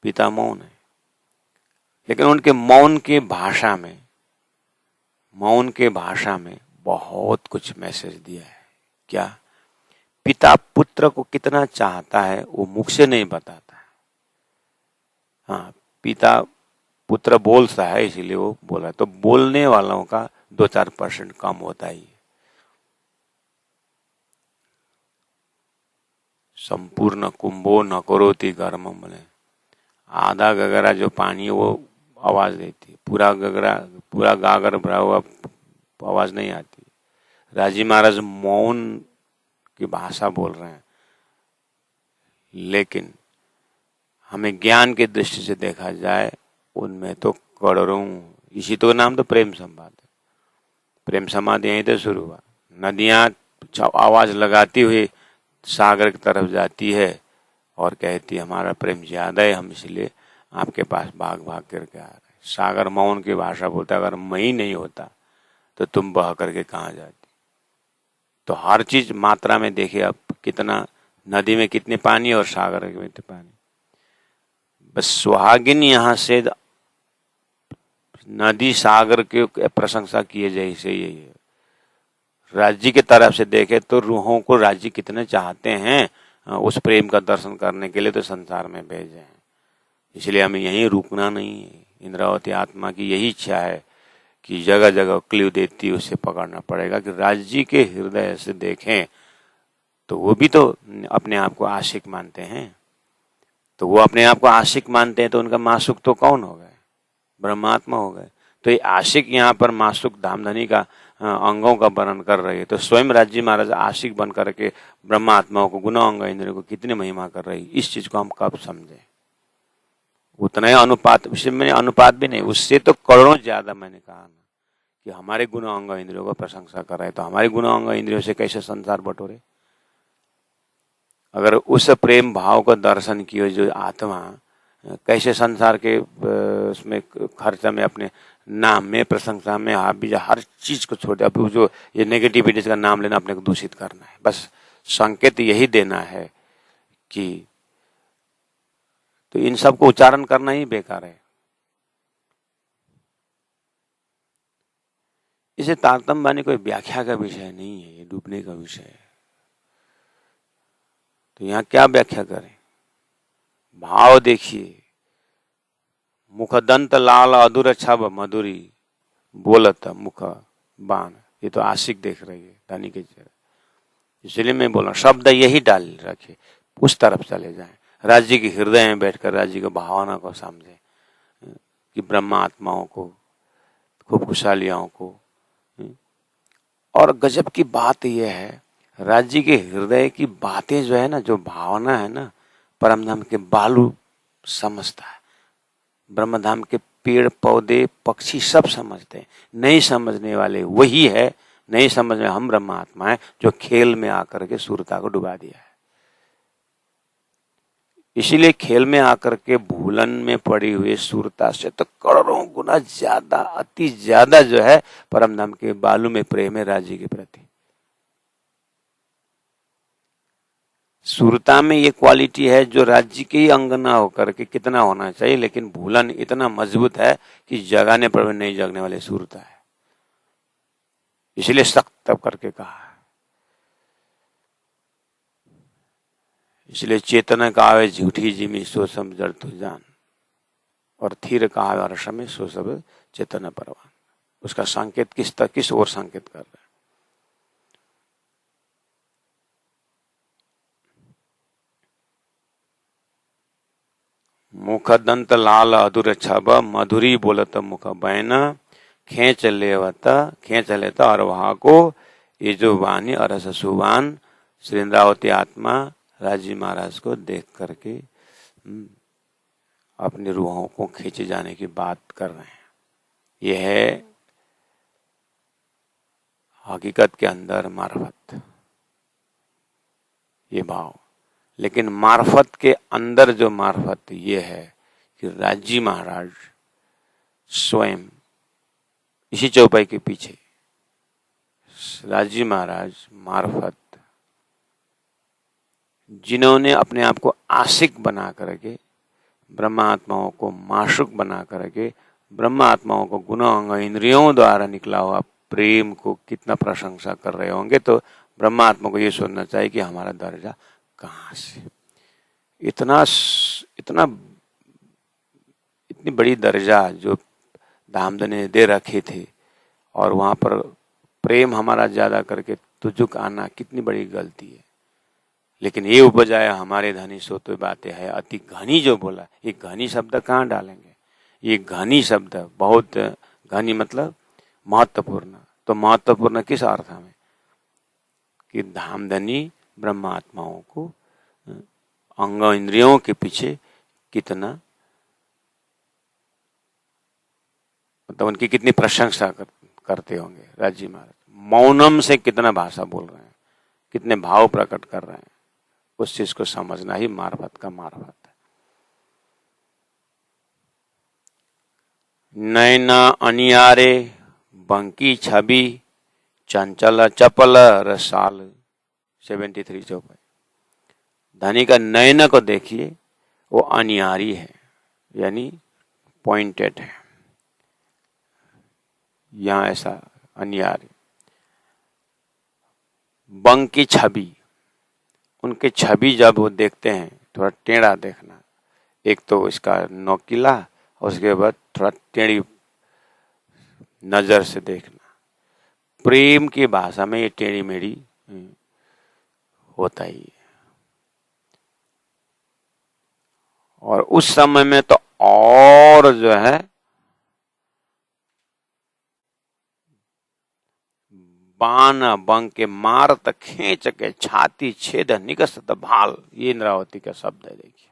पिता मौन है। लेकिन उनके मौन के भाषा में बहुत कुछ मैसेज दिया है। क्या? पिता पुत्र को कितना चाहता है वो मुख से नहीं बताता है। हाँ, पिता पुत्र बोलता है इसीलिए वो बोला, तो बोलने वालों का 2-4% कम होता ही है। संपूर्ण कुंभो न करोति गर्मम, बोले आधा गगरा जो पानी वो आवाज देती, पूरा गागर भरा हुआ आवाज नहीं आती। राजी महाराज मौन की भाषा बोल रहे हैं, लेकिन हमें ज्ञान की दृष्टि से देखा जाए उनमें तो करोड़ों, इसी तो नाम तो प्रेम संवाद है। प्रेम समाधि यहीं तो शुरू हुआ। नदियां आवाज लगाती हुई सागर की तरफ जाती है और कहती है हमारा प्रेम ज्यादा है, हम इसलिए आपके पास भाग भाग करके आ रहे हैं। सागर मौन की भाषा बोलता है, अगर मैं ही नहीं होता तो तुम बह करके कहाँ जाती। तो हर चीज मात्रा में देखिए आप, कितना नदी में कितने पानी और सागर में कितने पानी। बस सुहागिन यहाँ से नदी सागर के प्रशंसा किए जैसे यही है। राज्य की तरफ से देखे तो रूहों को राज्य कितने चाहते हैं, उस प्रेम का दर्शन करने के लिए तो संसार में भेजे हैं। इसलिए हमें यहीं रुकना नहीं है। इंद्रावती आत्मा की यही इच्छा है कि जगह जगह क्ल्यू देती उसे पकड़ना पड़ेगा कि राज्य के हृदय से देखें तो वो भी तो अपने आप को आशिक मानते हैं। तो वो अपने आप को आशिक मानते हैं तो उनका मासुक तो कौन हो गए? ब्रह्मात्मा हो गए। तो ये आशिक यहाँ पर मासुक धामधनी का अंगों का वर्णन कर रही है, तो स्वयं राज्य महाराज आशिक बन करके ब्रह्मात्माओं को, गुना अंग इंद्रियों को कितनी महिमा कर रही, इस चीज को हम कब समझे? उतना ही अनुपात, मैंने अनुपात भी नहीं, उससे तो करोड़ों ज्यादा मैंने कहा ना कि हमारे गुण अंग इंद्रियों को प्रशंसा कर रहे हैं, तो हमारे गुण अंग इंद्रियों से कैसे संसार बटोरे? अगर उस प्रेम भाव को दर्शन किए जो आत्मा कैसे संसार के उसमें खर्चा में, अपने नाम में, प्रशंसा में, हाबी हर चीज को छोड़, अभी जो ये नेगेटिविटी का नाम लेना अपने को दूषित करना है। बस संकेत यही देना है कि तो इन सब को उच्चारण करना ही बेकार है। इसे तारतम्य वाणी कोई व्याख्या का विषय नहीं है, ये डूबने का विषय है। तो यहाँ क्या व्याख्या करें? भाव देखिए, मुखदंत लाल अधूर छब मधुरी बोलत मुख बाण, ये तो आशिक देख रही है धनी के चेहरे। इसलिए मैं बोला शब्द यही डाल रखे, उस तरफ चले जाएं, राज्य के हृदय में बैठकर राज्य की भावना को समझें कि ब्रह्म आत्माओं को, खूब खुशहालियों को। और गजब की बात यह है, राज्य के हृदय की बातें जो है ना, जो भावना है ना, परमधाम के बालू समझता है, ब्रह्मधाम के पेड़ पौधे पक्षी सब समझते हैं। नहीं समझने वाले वही है, नहीं समझने हम ब्रह्मात्मा है जो खेल में आकर के सूरता को डुबा दिया है। इसीलिए खेल में आकर के भूलन में पड़ी हुई सूरता से तो करोड़ों गुना ज्यादा, अति ज्यादा जो है परमधाम के बालू में प्रेम है राज्य के प्रति। सूरता में ये क्वालिटी है जो राज्य के ही अंग ना होकर के कितना होना चाहिए, लेकिन भूलन इतना मजबूत है कि जगाने पर भी नहीं जगने वाले सूरता है। इसलिए सख्त तब करके कहा है। इसलिए चेतना कहावे झूठी जिमी सो सम जड़ तू जान, और थीर कहावे हर्ष में सो सब चेतना परवान। उसका संकेत किस ओर संकेत कर रहा है। मुख दंत लाल अधुर छब मधुरी बोलत मुख बैन, खेच लेता और वहां को ये जो वाणी अरस सुवान। श्री इंद्रावती आत्मा राजी महाराज को देख करके अपनी रूहों को खींचे जाने की बात कर रहे हैं। यह है हकीकत के अंदर मार्फत, ये भाव। लेकिन मार्फत के अंदर जो मार्फत ये है कि राजी महाराज स्वयं इसी चौपाई के पीछे राजी महाराज मार्फत, जिन्होंने अपने आप को आशिक बना करके ब्रह्म आत्माओं को माशुक बना करके ब्रह्म आत्माओं को गुणों इंद्रियों द्वारा निकला हुआ प्रेम को कितना प्रशंसा कर रहे होंगे, तो ब्रह्म आत्मा को ये सोचना चाहिए कि हमारा दर्जा कहाँ से इतना इतनी बड़ी दर्जा जो धामधन ने दे रखे थे, और वहां पर प्रेम हमारा ज्यादा करके तुझुक आना कितनी बड़ी गलती है। लेकिन ये उपजाय हमारे धनी सो तो बातें है अति घनी जो बोला, ये घनी शब्द कहाँ डालेंगे? ये घनी शब्द बहुत घनी मतलब महत्वपूर्ण। तो महत्वपूर्ण किस अर्थ में कि धामधनी ब्रह्म आत्माओं को अंग इंद्रियों के पीछे कितना, मतलब उनकी कितनी प्रशंसा करते होंगे राजी महाराज। मौनम से कितना भाषा बोल रहे हैं, कितने भाव प्रकट कर रहे हैं, उस चीज को समझना ही मार्फत का मार्फत है। नैना अनियारे बंकी छवि चंचल चपल रसाल। 73 चौपाई। धनी का नयन को देखिए, वो अनियारी है यानी पॉइंटेड है, यहां ऐसा अनियारी। बंकी छवि, उनके छवि जब वो देखते हैं थोड़ा टेढ़ा देखना, एक तो इसका नोकीला और उसके बाद थोड़ा टेढ़ी नजर से देखना। प्रेम की भाषा में ये टेढ़ी मेढ़ी होता ही है। और उस समय में तो और जो है बाण बंक के मारत खींच के छाती छेद निकसत भाल, ये इंद्रावती का शब्द है। देखिए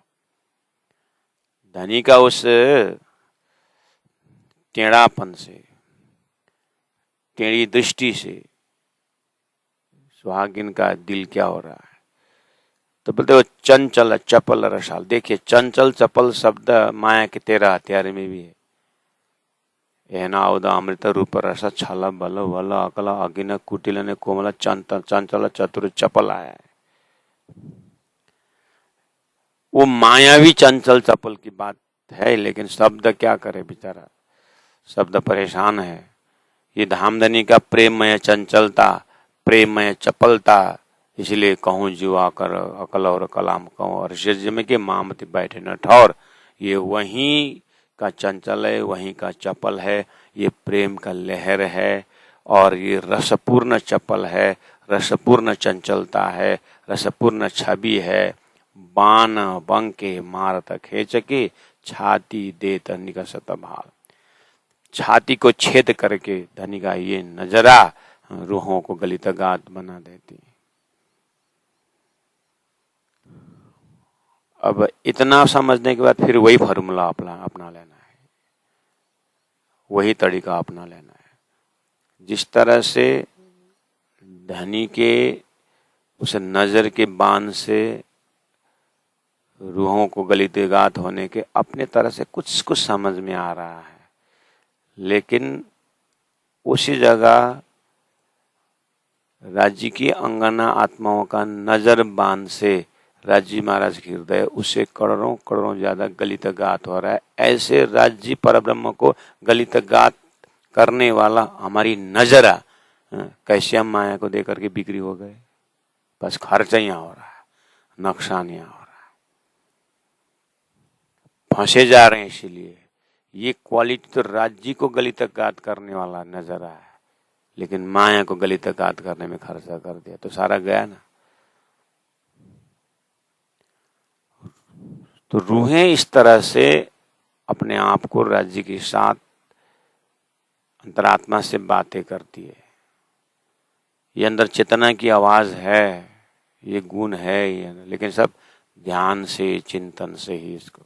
धनी का उस टेढ़ापन से, टेढ़ी दृष्टि से सुहागिन का दिल क्या हो रहा है। तो बोलते वो चंचल चपल रसाल। देखिए चंचल चपल शब्द माया के 13 हथियार में भी है। एना उदा अमृत रूप रस छल बल वल अकल अगिन कुटिल ने कोमल चंचल चतुर चपल आया है। वो मायावी चंचल चपल की बात है, लेकिन शब्द क्या करे बेचारा, शब्द परेशान है। ये धामधनी का प्रेममय चंचलता, प्रेममय चपलता, इसलिए कहूँ जुआ कर अकल और कलाम कहूँ और में के मामति बैठे न ठौर। ये वहीं का चंचल है, वहीं का चपल है, ये प्रेम का लहर है और ये रसपूर्ण चपल है, रसपूर्ण चंचलता है, रसपूर्ण छवि है। बाण बंके मारत खेच के छाती देत निकसत भाल। छाती को छेद करके धनी का ये नजरा रूहों को गलित गात बना देती। अब इतना समझने के बाद फिर वही फॉर्मूला अपना लेना है, वही तरीका अपना लेना है। जिस तरह से धनी के उस नजर के बाण से रूहों को गलित-गात होने के अपने तरह से कुछ कुछ समझ में आ रहा है, लेकिन उसी जगह राज्य की अंगना आत्माओं का नजर बाण से राज्य महाराज के हृदय उससे करोड़ों करोड़ों ज्यादा गलित-गात हो रहा है। ऐसे राज्य परब्रह्म को गलित-गात करने वाला हमारी नजरा कैसे हम माया को देकर के बिक्री हो गए। बस खर्चा यहाँ हो रहा है, नुकसान यहाँ हो रहा है, फंसे जा रहे हैं। इसीलिए ये क्वालिटी तो राज्य को गलित-गात करने वाला नजर आया, लेकिन माया को गलित-गात करने में खर्चा कर दिया तो सारा गया ना। तो रूहें इस तरह से अपने आप को राज्य के साथ अंतरात्मा से बातें करती है। ये अंदर चेतना की आवाज है, ये गुण है, ये लेकिन सब ध्यान से चिंतन से ही इसको।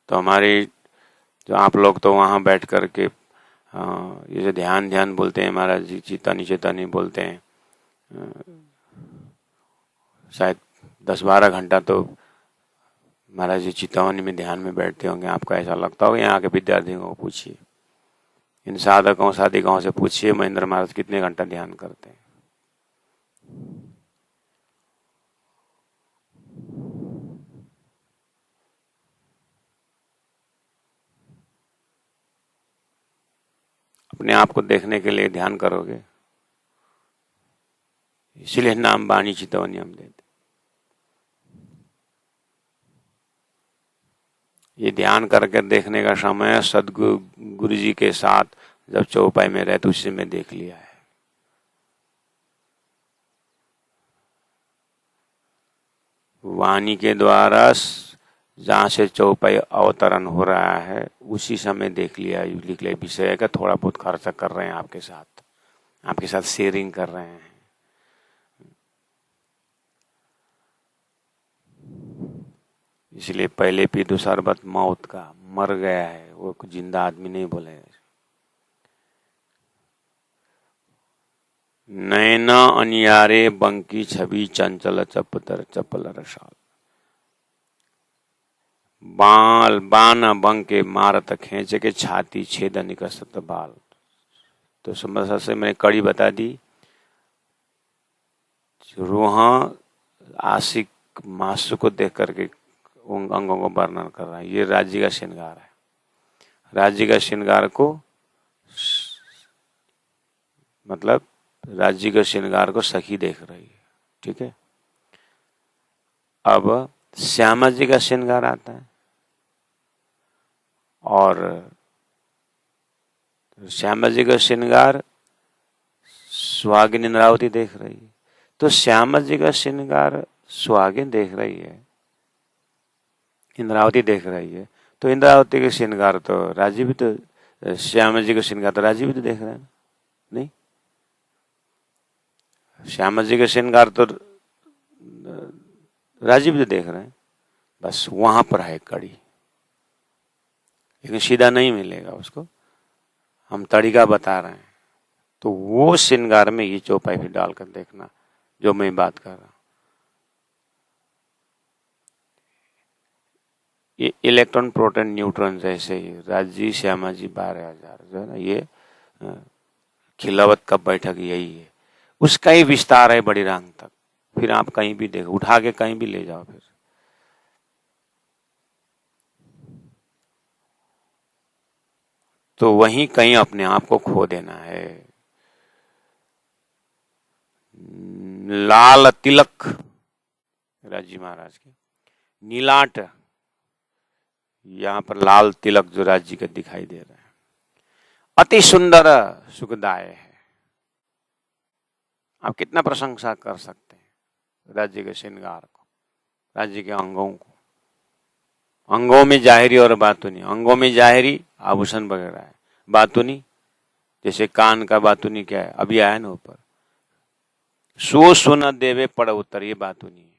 तो हमारी जो आप लोग तो वहां बैठ करके ये जो ध्यान बोलते हैं महाराज जी, चेतानी बोलते हैं, शायद 10-12 घंटा तो महाराज जी चितौनी में ध्यान में बैठते होंगे। आपको ऐसा लगता होगा? यहाँ के विद्यार्थियों को पूछिए, इन साधकों साधिकाओं से पूछिए महेंद्र महाराज कितने घंटा ध्यान करते हैं। अपने आप को देखने के लिए ध्यान करोगे, इसलिए नाम वाणी चितौनी हम देते। ये ध्यान करके देखने का समय सदगुरु जी के साथ जब चौपाई में रहते उसी में देख लिया है। वाणी के द्वारा जहां से चौपाई अवतरण हो रहा है उसी समय देख लिया, लिख लिया। विषय का थोड़ा बहुत खर्चा कर रहे हैं, आपके साथ शेयरिंग कर रहे हैं। इसलिए पहले पी दो शरबत मौत का, मर गया है वो, जिंदा आदमी नहीं बोले। नैना अनियारे बंकी छवि चंचल चपतर चपल रसाल, बान बंके मारत खेचे के छाती छेद निकसत बाल। तो समझ से मैंने कड़ी बता दी। रूहा आशिक मासु को देख करके उन अंगों को वर्णन कर रहा है। ये राज्य का श्रृंगार है। राज्य का श्रृंगार को मतलब राज्य के श्रृंगार को सखी देख रही है, ठीक है। अब श्यामा जी का श्रृंगार आता है और श्यामा जी का श्रृंगार सुहागिन इंद्रावती देख रही है। तो श्यामा जी का श्रृंगार सुहागिन देख रही है, इंद्रावती देख रही है, तो इंद्रावती के श्रृंगार तो राजीव भी तो, श्यामा जी का श्रृंगार तो राजीव भी तो देख रहे हैं, नहीं? श्यामा जी का श्रृंगार तो राजीव भी तो देख रहे हैं। बस वहां पर है कड़ी, लेकिन सीधा नहीं मिलेगा उसको, हम तरीका बता रहे हैं। तो वो श्रृंगार में ये चौपाई भी डालकर देखना जो मैं बात कर रहा हूं। ये इलेक्ट्रॉन प्रोटॉन न्यूट्रॉन जैसे ही राजी श्यामा जी 12,000 जो है ना, ये खिलावत का बैठक यही है, उसका ही विस्तार है बड़ी रांग तक। फिर आप कहीं भी देखो, उठा के कहीं भी ले जाओ। फिर तो वहीं कहीं अपने आप को खो देना है। लाल तिलक राजी महाराज के नीलाट, यहाँ पर लाल तिलक जो राज्य का दिखाई दे रहा है, अति सुंदर सुखदाय है। आप कितना प्रशंसा कर सकते हैं राज्य के श्रृंगार को, राज्य के अंगों को। अंगों में जाहिरी और बातुनी, अंगों में जाहिरी आभूषण वगैरह है, बातुनी जैसे कान का बातुनी क्या है, अभी आया ना ऊपर, सो सुन देवे पड़ उत्तर, ये बात होनी है।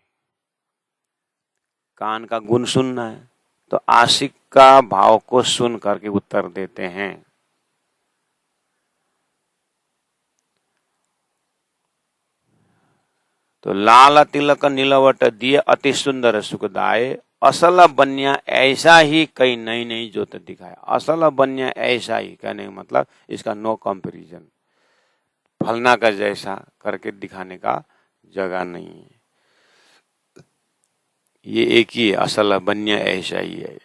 कान का गुण सुनना है तो आशिक का भाव को सुन करके उत्तर देते हैं। तो लाल तिलक नीलवट दिए अति सुंदर सुखदाय, असल बन्या ऐसा ही कई नई नई जोत दिखाए। असल बन्या ऐसा ही कहने का मतलब इसका नो कंपैरिजन, फलना का जैसा करके दिखाने का जगह नहीं है। ये एक ही है, असल बन्या ऐसा ही है,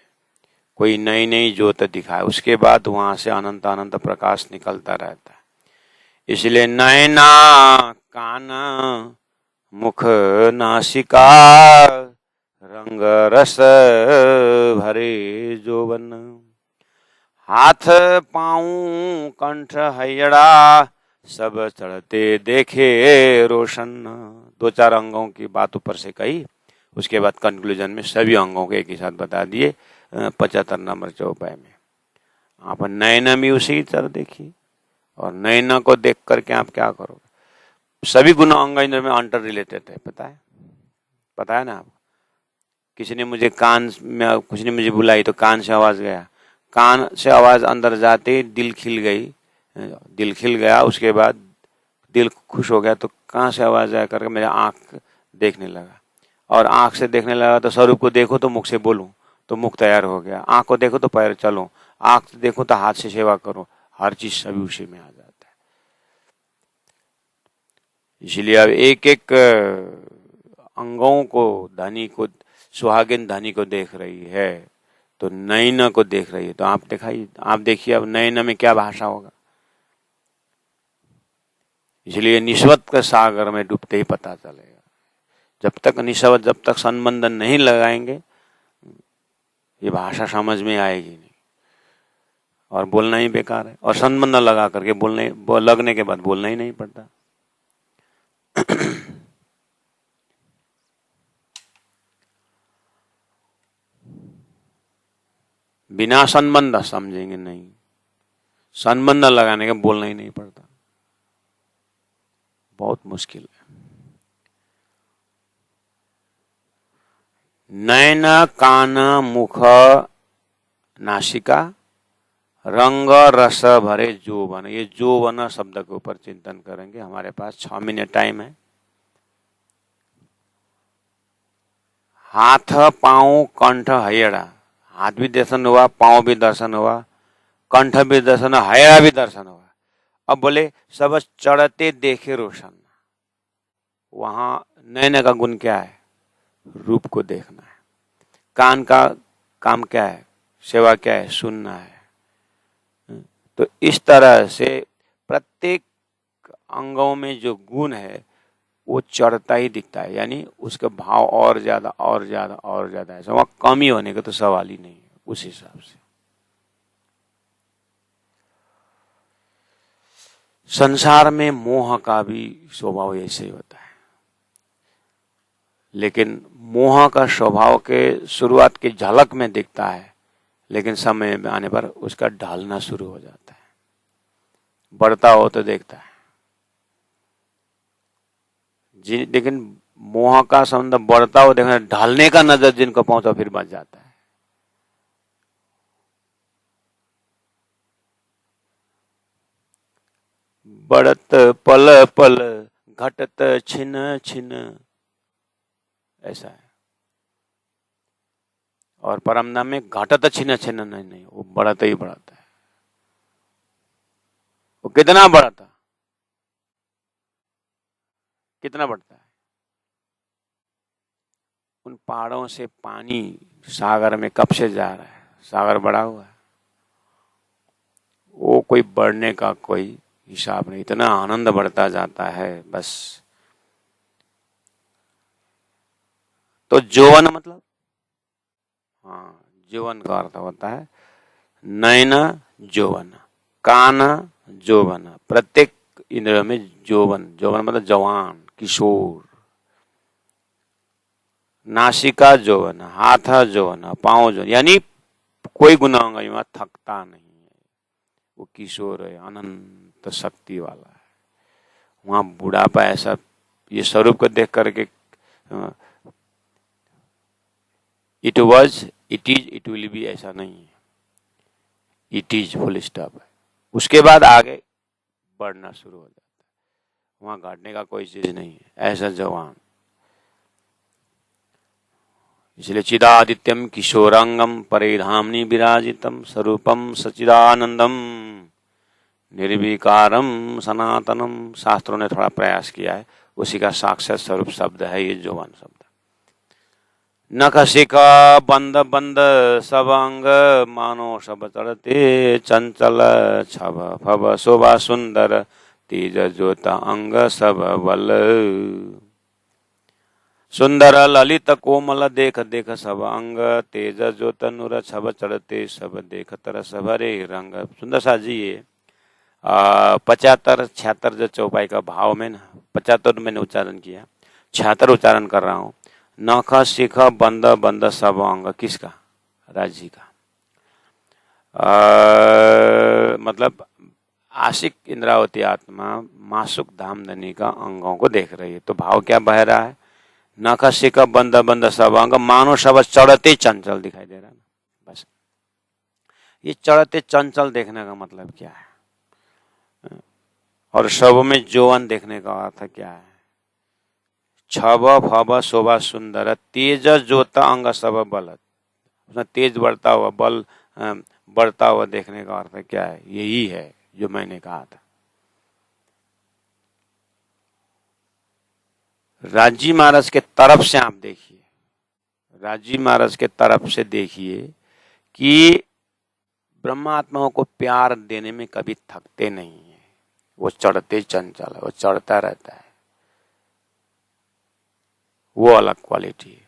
कोई नई नई ज्योत दिखाए, उसके बाद वहां से अनंत अनंत प्रकाश निकलता रहता है। इसलिए नैना कान मुख नासिका रंग रस भरे जोवन, हाथ पाँव कंठ हैयड़ा सब चढ़ते देखे रोशन। दो चार अंगों की बात ऊपर से कही, उसके बाद कंक्लूजन में सभी अंगों को एक ही साथ बता दिए 75 नंबर चौपाई में। आप नैना भी उसी तरह देखिए, और नैना को देख करके आप क्या करोगे? सभी गुण अंग इंद्र में अंतर रिलेटेड है, पता है ना आपको। किसी ने मुझे कान में, कुछ ने मुझे बुलाई तो कान से आवाज गया, कान से आवाज अंदर जाते दिल खिल गई, दिल खिल गया, उसके बाद दिल खुश हो गया तो कहाँ से आवाज आया करके मेरा आंख देखने लगा, और आंख से देखने लगा तो स्वरूप को देखो तो मुख से बोलूं तो मुख तैयार हो गया, आंख को देखो तो पैर चलो, आंख से देखो तो हाथ से सेवा करो, हर चीज सभी उसी में आ जाता है। इसलिए अब एक एक अंगों को, धनी को, सुहागिन धनी को देख रही है तो नैना को देख रही है, तो आप देखिए अब नैना में क्या भाषा होगा। इसलिए निस्वत के सागर में डूबते ही पता चलेगा। जब तक निस्वत, जब तक संबंधन नहीं लगाएंगे ये भाषा समझ में आएगी नहीं, और बोलना ही बेकार है, और संबंध लगा करके लगने के बाद बोलना ही नहीं पड़ता। बिना संबंध समझेंगे नहीं, संबंध लगाने के बोलना ही नहीं पड़ता, बहुत मुश्किल है। नैन कान मुख नासिका रंग रस भरे जोवन, ये जोवन शब्द के ऊपर चिंतन करेंगे। हमारे पास 6 मिनट टाइम है। हाथ पांव कंठ हयड़ा, हाथ भी दर्शन हुआ, पांव भी दर्शन हुआ, कंठ भी दर्शन, हयड़ा भी दर्शन हुआ। अब बोले सब चढ़ते देखे रोशन, वहां नैन का गुण क्या है? रूप को देखना है। कान का काम क्या है? सेवा क्या है? सुनना है। तो इस तरह से प्रत्येक अंगों में जो गुण है वो चढ़ता ही दिखता है, यानी उसका भाव और ज्यादा और ज्यादा और ज्यादा है, वहां कमी होने का तो सवाल ही नहीं है। उस हिसाब से संसार में मोह का भी स्वभाव ऐसे ही होता है, लेकिन मोह का स्वभाव के शुरुआत की झलक में दिखता है, लेकिन समय में आने पर उसका ढलना शुरू हो जाता है। बढ़ता हो तो देखता है जी, लेकिन मोह का संबंध बढ़ता हो देखना, ढलने का नजर जिनको पहुंचा फिर बच जाता है। बढ़त पल पल घटत छिन छिन, ऐसा है। और परम धाम में घटत छिन छिन नहीं, वो बढ़ता ही बढ़ता है। वो कितना बढ़ता, कितना बढ़ता है? उन पहाड़ों से पानी सागर में कब से जा रहा है? सागर बढ़ा हुआ है, वो कोई बढ़ने का कोई हिसाब नहीं, इतना आनंद बढ़ता जाता है बस। तो जोवन मतलब, हाँ, जोवन का अर्थ होता है नयन जोवन, कान जोवन, प्रत्येक इंद्रियों में जोवन, जोवन मतलब जवान, किशोर। नासिका जोवन, हाथ जोवन, पांव जोवन, यानी कोई गुनाहों में थकता नहीं है, वो किशोर है, अनंत शक्ति वाला है। वहां बुढ़ापा ऐसा ये स्वरूप को देख करके it was, it is, it will be, ऐसा नहीं है। इट इज फुल स्टॉप है। उसके बाद आगे बढ़ना शुरू हो जाता है, वहां घटने का कोई चीज नहीं है। ऐसा जवान, इसलिए चिदादित्यम किशोरांगम परिधामनि विराजितम स्वरूपम सचिदानंदम निर्विकारम सनातनम। शास्त्रों ने थोड़ा प्रयास किया है, उसी का साक्षात स्वरूप शब्द है ये जवान शब्द। नख शिखा बंद बंद सब अंग मानो सब चढ़ते चंचल छब फब शोभा सुंदर तेज ज्योत अंग सब बल। सुंदर ललित कोमल देख देख सब अंग तेज ज्योत नूर छब चढ़ते सब देख तरस भरे रंग। सुंदर सा जी ये 75 76 जो चौपाई का भाव में ना, 75 मैंने उच्चारण किया, 76 उच्चारण कर रहा हूँ। नख शिख बंद बंद सब अंग, किसका? राजी का। मतलब आशिक इंद्रावती आत्मा मासुक धामधनी का अंगों को देख रही है। तो भाव क्या बह रहा है? नख शिख बंद बंद सब अंग मानो सब चढ़ते चंचल दिखाई दे रहा है। बस ये चढ़ते चंचल देखने का मतलब क्या है? और सब में जौवन देखने का अर्थ क्या है? छब फब शोभा सुंदर तेज ज्योत अंग सब बल। तेज बढ़ता हुआ, बल बढ़ता हुआ देखने का अर्थ क्या है? यही है जो मैंने कहा था। राजी महाराज के तरफ से आप देखिए, राजी महाराज के तरफ से देखिए कि ब्रह्मात्माओं को प्यार देने में कभी थकते नहीं है। वो चढ़ते चंचल है, वो चढ़ता रहता है, वो अलग क्वालिटी है।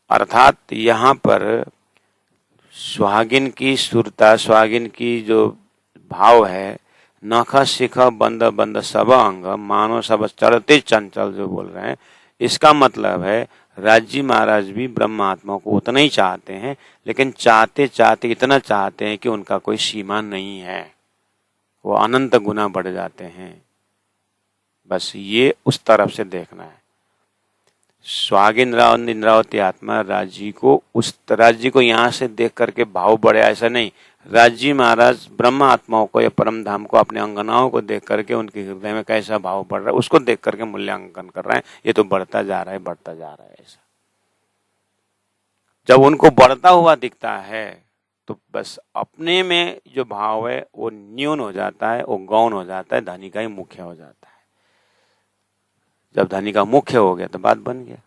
अर्थात यहाँ पर सुहागिन की सुरता, सुहागिन की जो भाव है, नख शिख बंद बंद सब अंग मानो सब चढ़ते चंचल जो बोल रहे हैं, इसका मतलब है राजी महाराज भी ब्रह्मात्मा को उतना ही चाहते हैं, लेकिन चाहते चाहते इतना चाहते हैं कि उनका कोई सीमा नहीं है, वो अनंत गुना बढ़ जाते हैं। बस ये उस तरफ से देखना है। स्वागिन इंद्रावती आत्मा राजी को यहाँ से देख करके भाव बढ़े, ऐसा नहीं। राजी महाराज ब्रह्म आत्माओं को या परम धाम को, अपने अंगनाओं को देख करके उनके हृदय में कैसा भाव बढ़ रहा है उसको देख करके मूल्यांकन कर रहे हैं। ये तो बढ़ता जा रहा है, बढ़ता जा रहा है। ऐसा जब उनको बढ़ता हुआ दिखता है तो बस अपने में जो भाव है वो न्यून हो जाता है, वो गौण हो जाता है, धनी का ही मुख्य हो जाता है। जब धनी का मुख्य हो गया तो बात बन गया।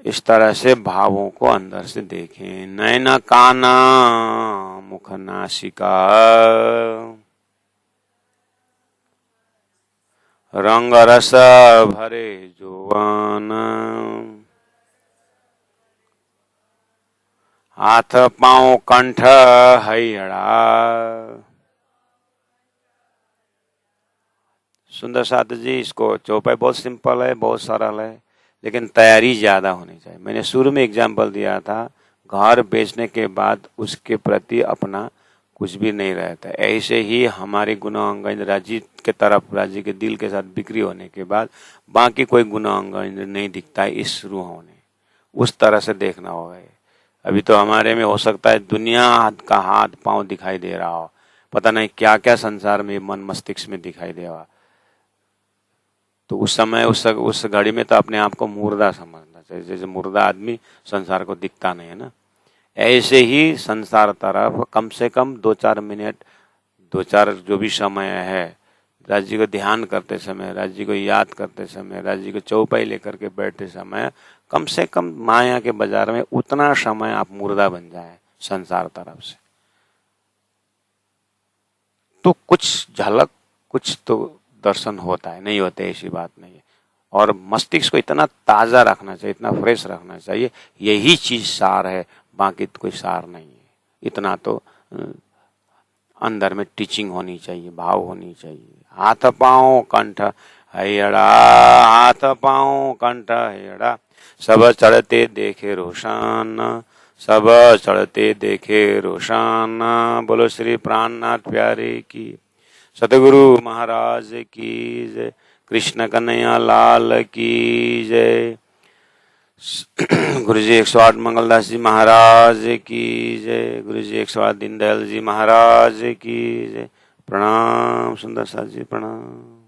इस तरह से भावों को अंदर से देखें। नैना काना मुख नासिका रंग रस भरे जोवन हाथ पांव कंठ हयड़ा। सुंदर साथ जी, इसको चौपाई बहुत सिंपल है, बहुत सरल है, लेकिन तैयारी ज्यादा होनी चाहिए। मैंने शुरू में एग्जाम्पल दिया था, घर बेचने के बाद उसके प्रति अपना कुछ भी नहीं रहता। ऐसे ही हमारे गुणांग राजी के तरफ, राजी के दिल के साथ बिक्री होने के बाद बाकी कोई गुणांग नहीं दिखता है इस रूहों ने। उस तरह से देखना होगा। अभी तो हमारे में हो सकता है दुनिया का हाथ पांव दिखाई दे रहा हो, पता नहीं क्या क्या संसार में मन मस्तिष्क में दिखाई दे रहा। तो उस समय उस घड़ी में तो अपने आप को मुर्दा समझना चाहिए। जैसे मुर्दा आदमी संसार को दिखता नहीं है ना, ऐसे ही संसार तरफ कम से कम 2-4 मिनट, 2-4 जो भी समय है, राज्य को ध्यान करते समय, राज्य को याद करते समय, राज्य को चौपाई लेकर के बैठते समय, कम से कम माया के बाजार में उतना समय आप मुर्दा बन जाए संसार तरफ से, तो कुछ झलक, कुछ तो दर्शन होता है। नहीं होते ऐसी बात नहीं है। और मस्तिष्क को इतना ताजा रखना चाहिए, इतना फ्रेश रखना चाहिए। यही चीज सार है, बाकी तो कोई सार नहीं है। इतना तो अंदर में टीचिंग होनी चाहिए, भाव होनी चाहिए। हाथ पांव कंठ हयड़ा, हाथ पांव कंठ हयड़ा, सब चढ़ते देखे रोशन, सब चढ़ते देखे रोशन। बोलो श्री प्राणनाथ प्यारे की। सतगुरु महाराज की जय। कृष्ण कन्हैया लाल की जय। गुरु जी 108 मंगलदास जी महाराज की जय। गुरु जी 108 दीनदयाल जी महाराज की जय। प्रणाम सुंदर साथ जी, प्रणाम।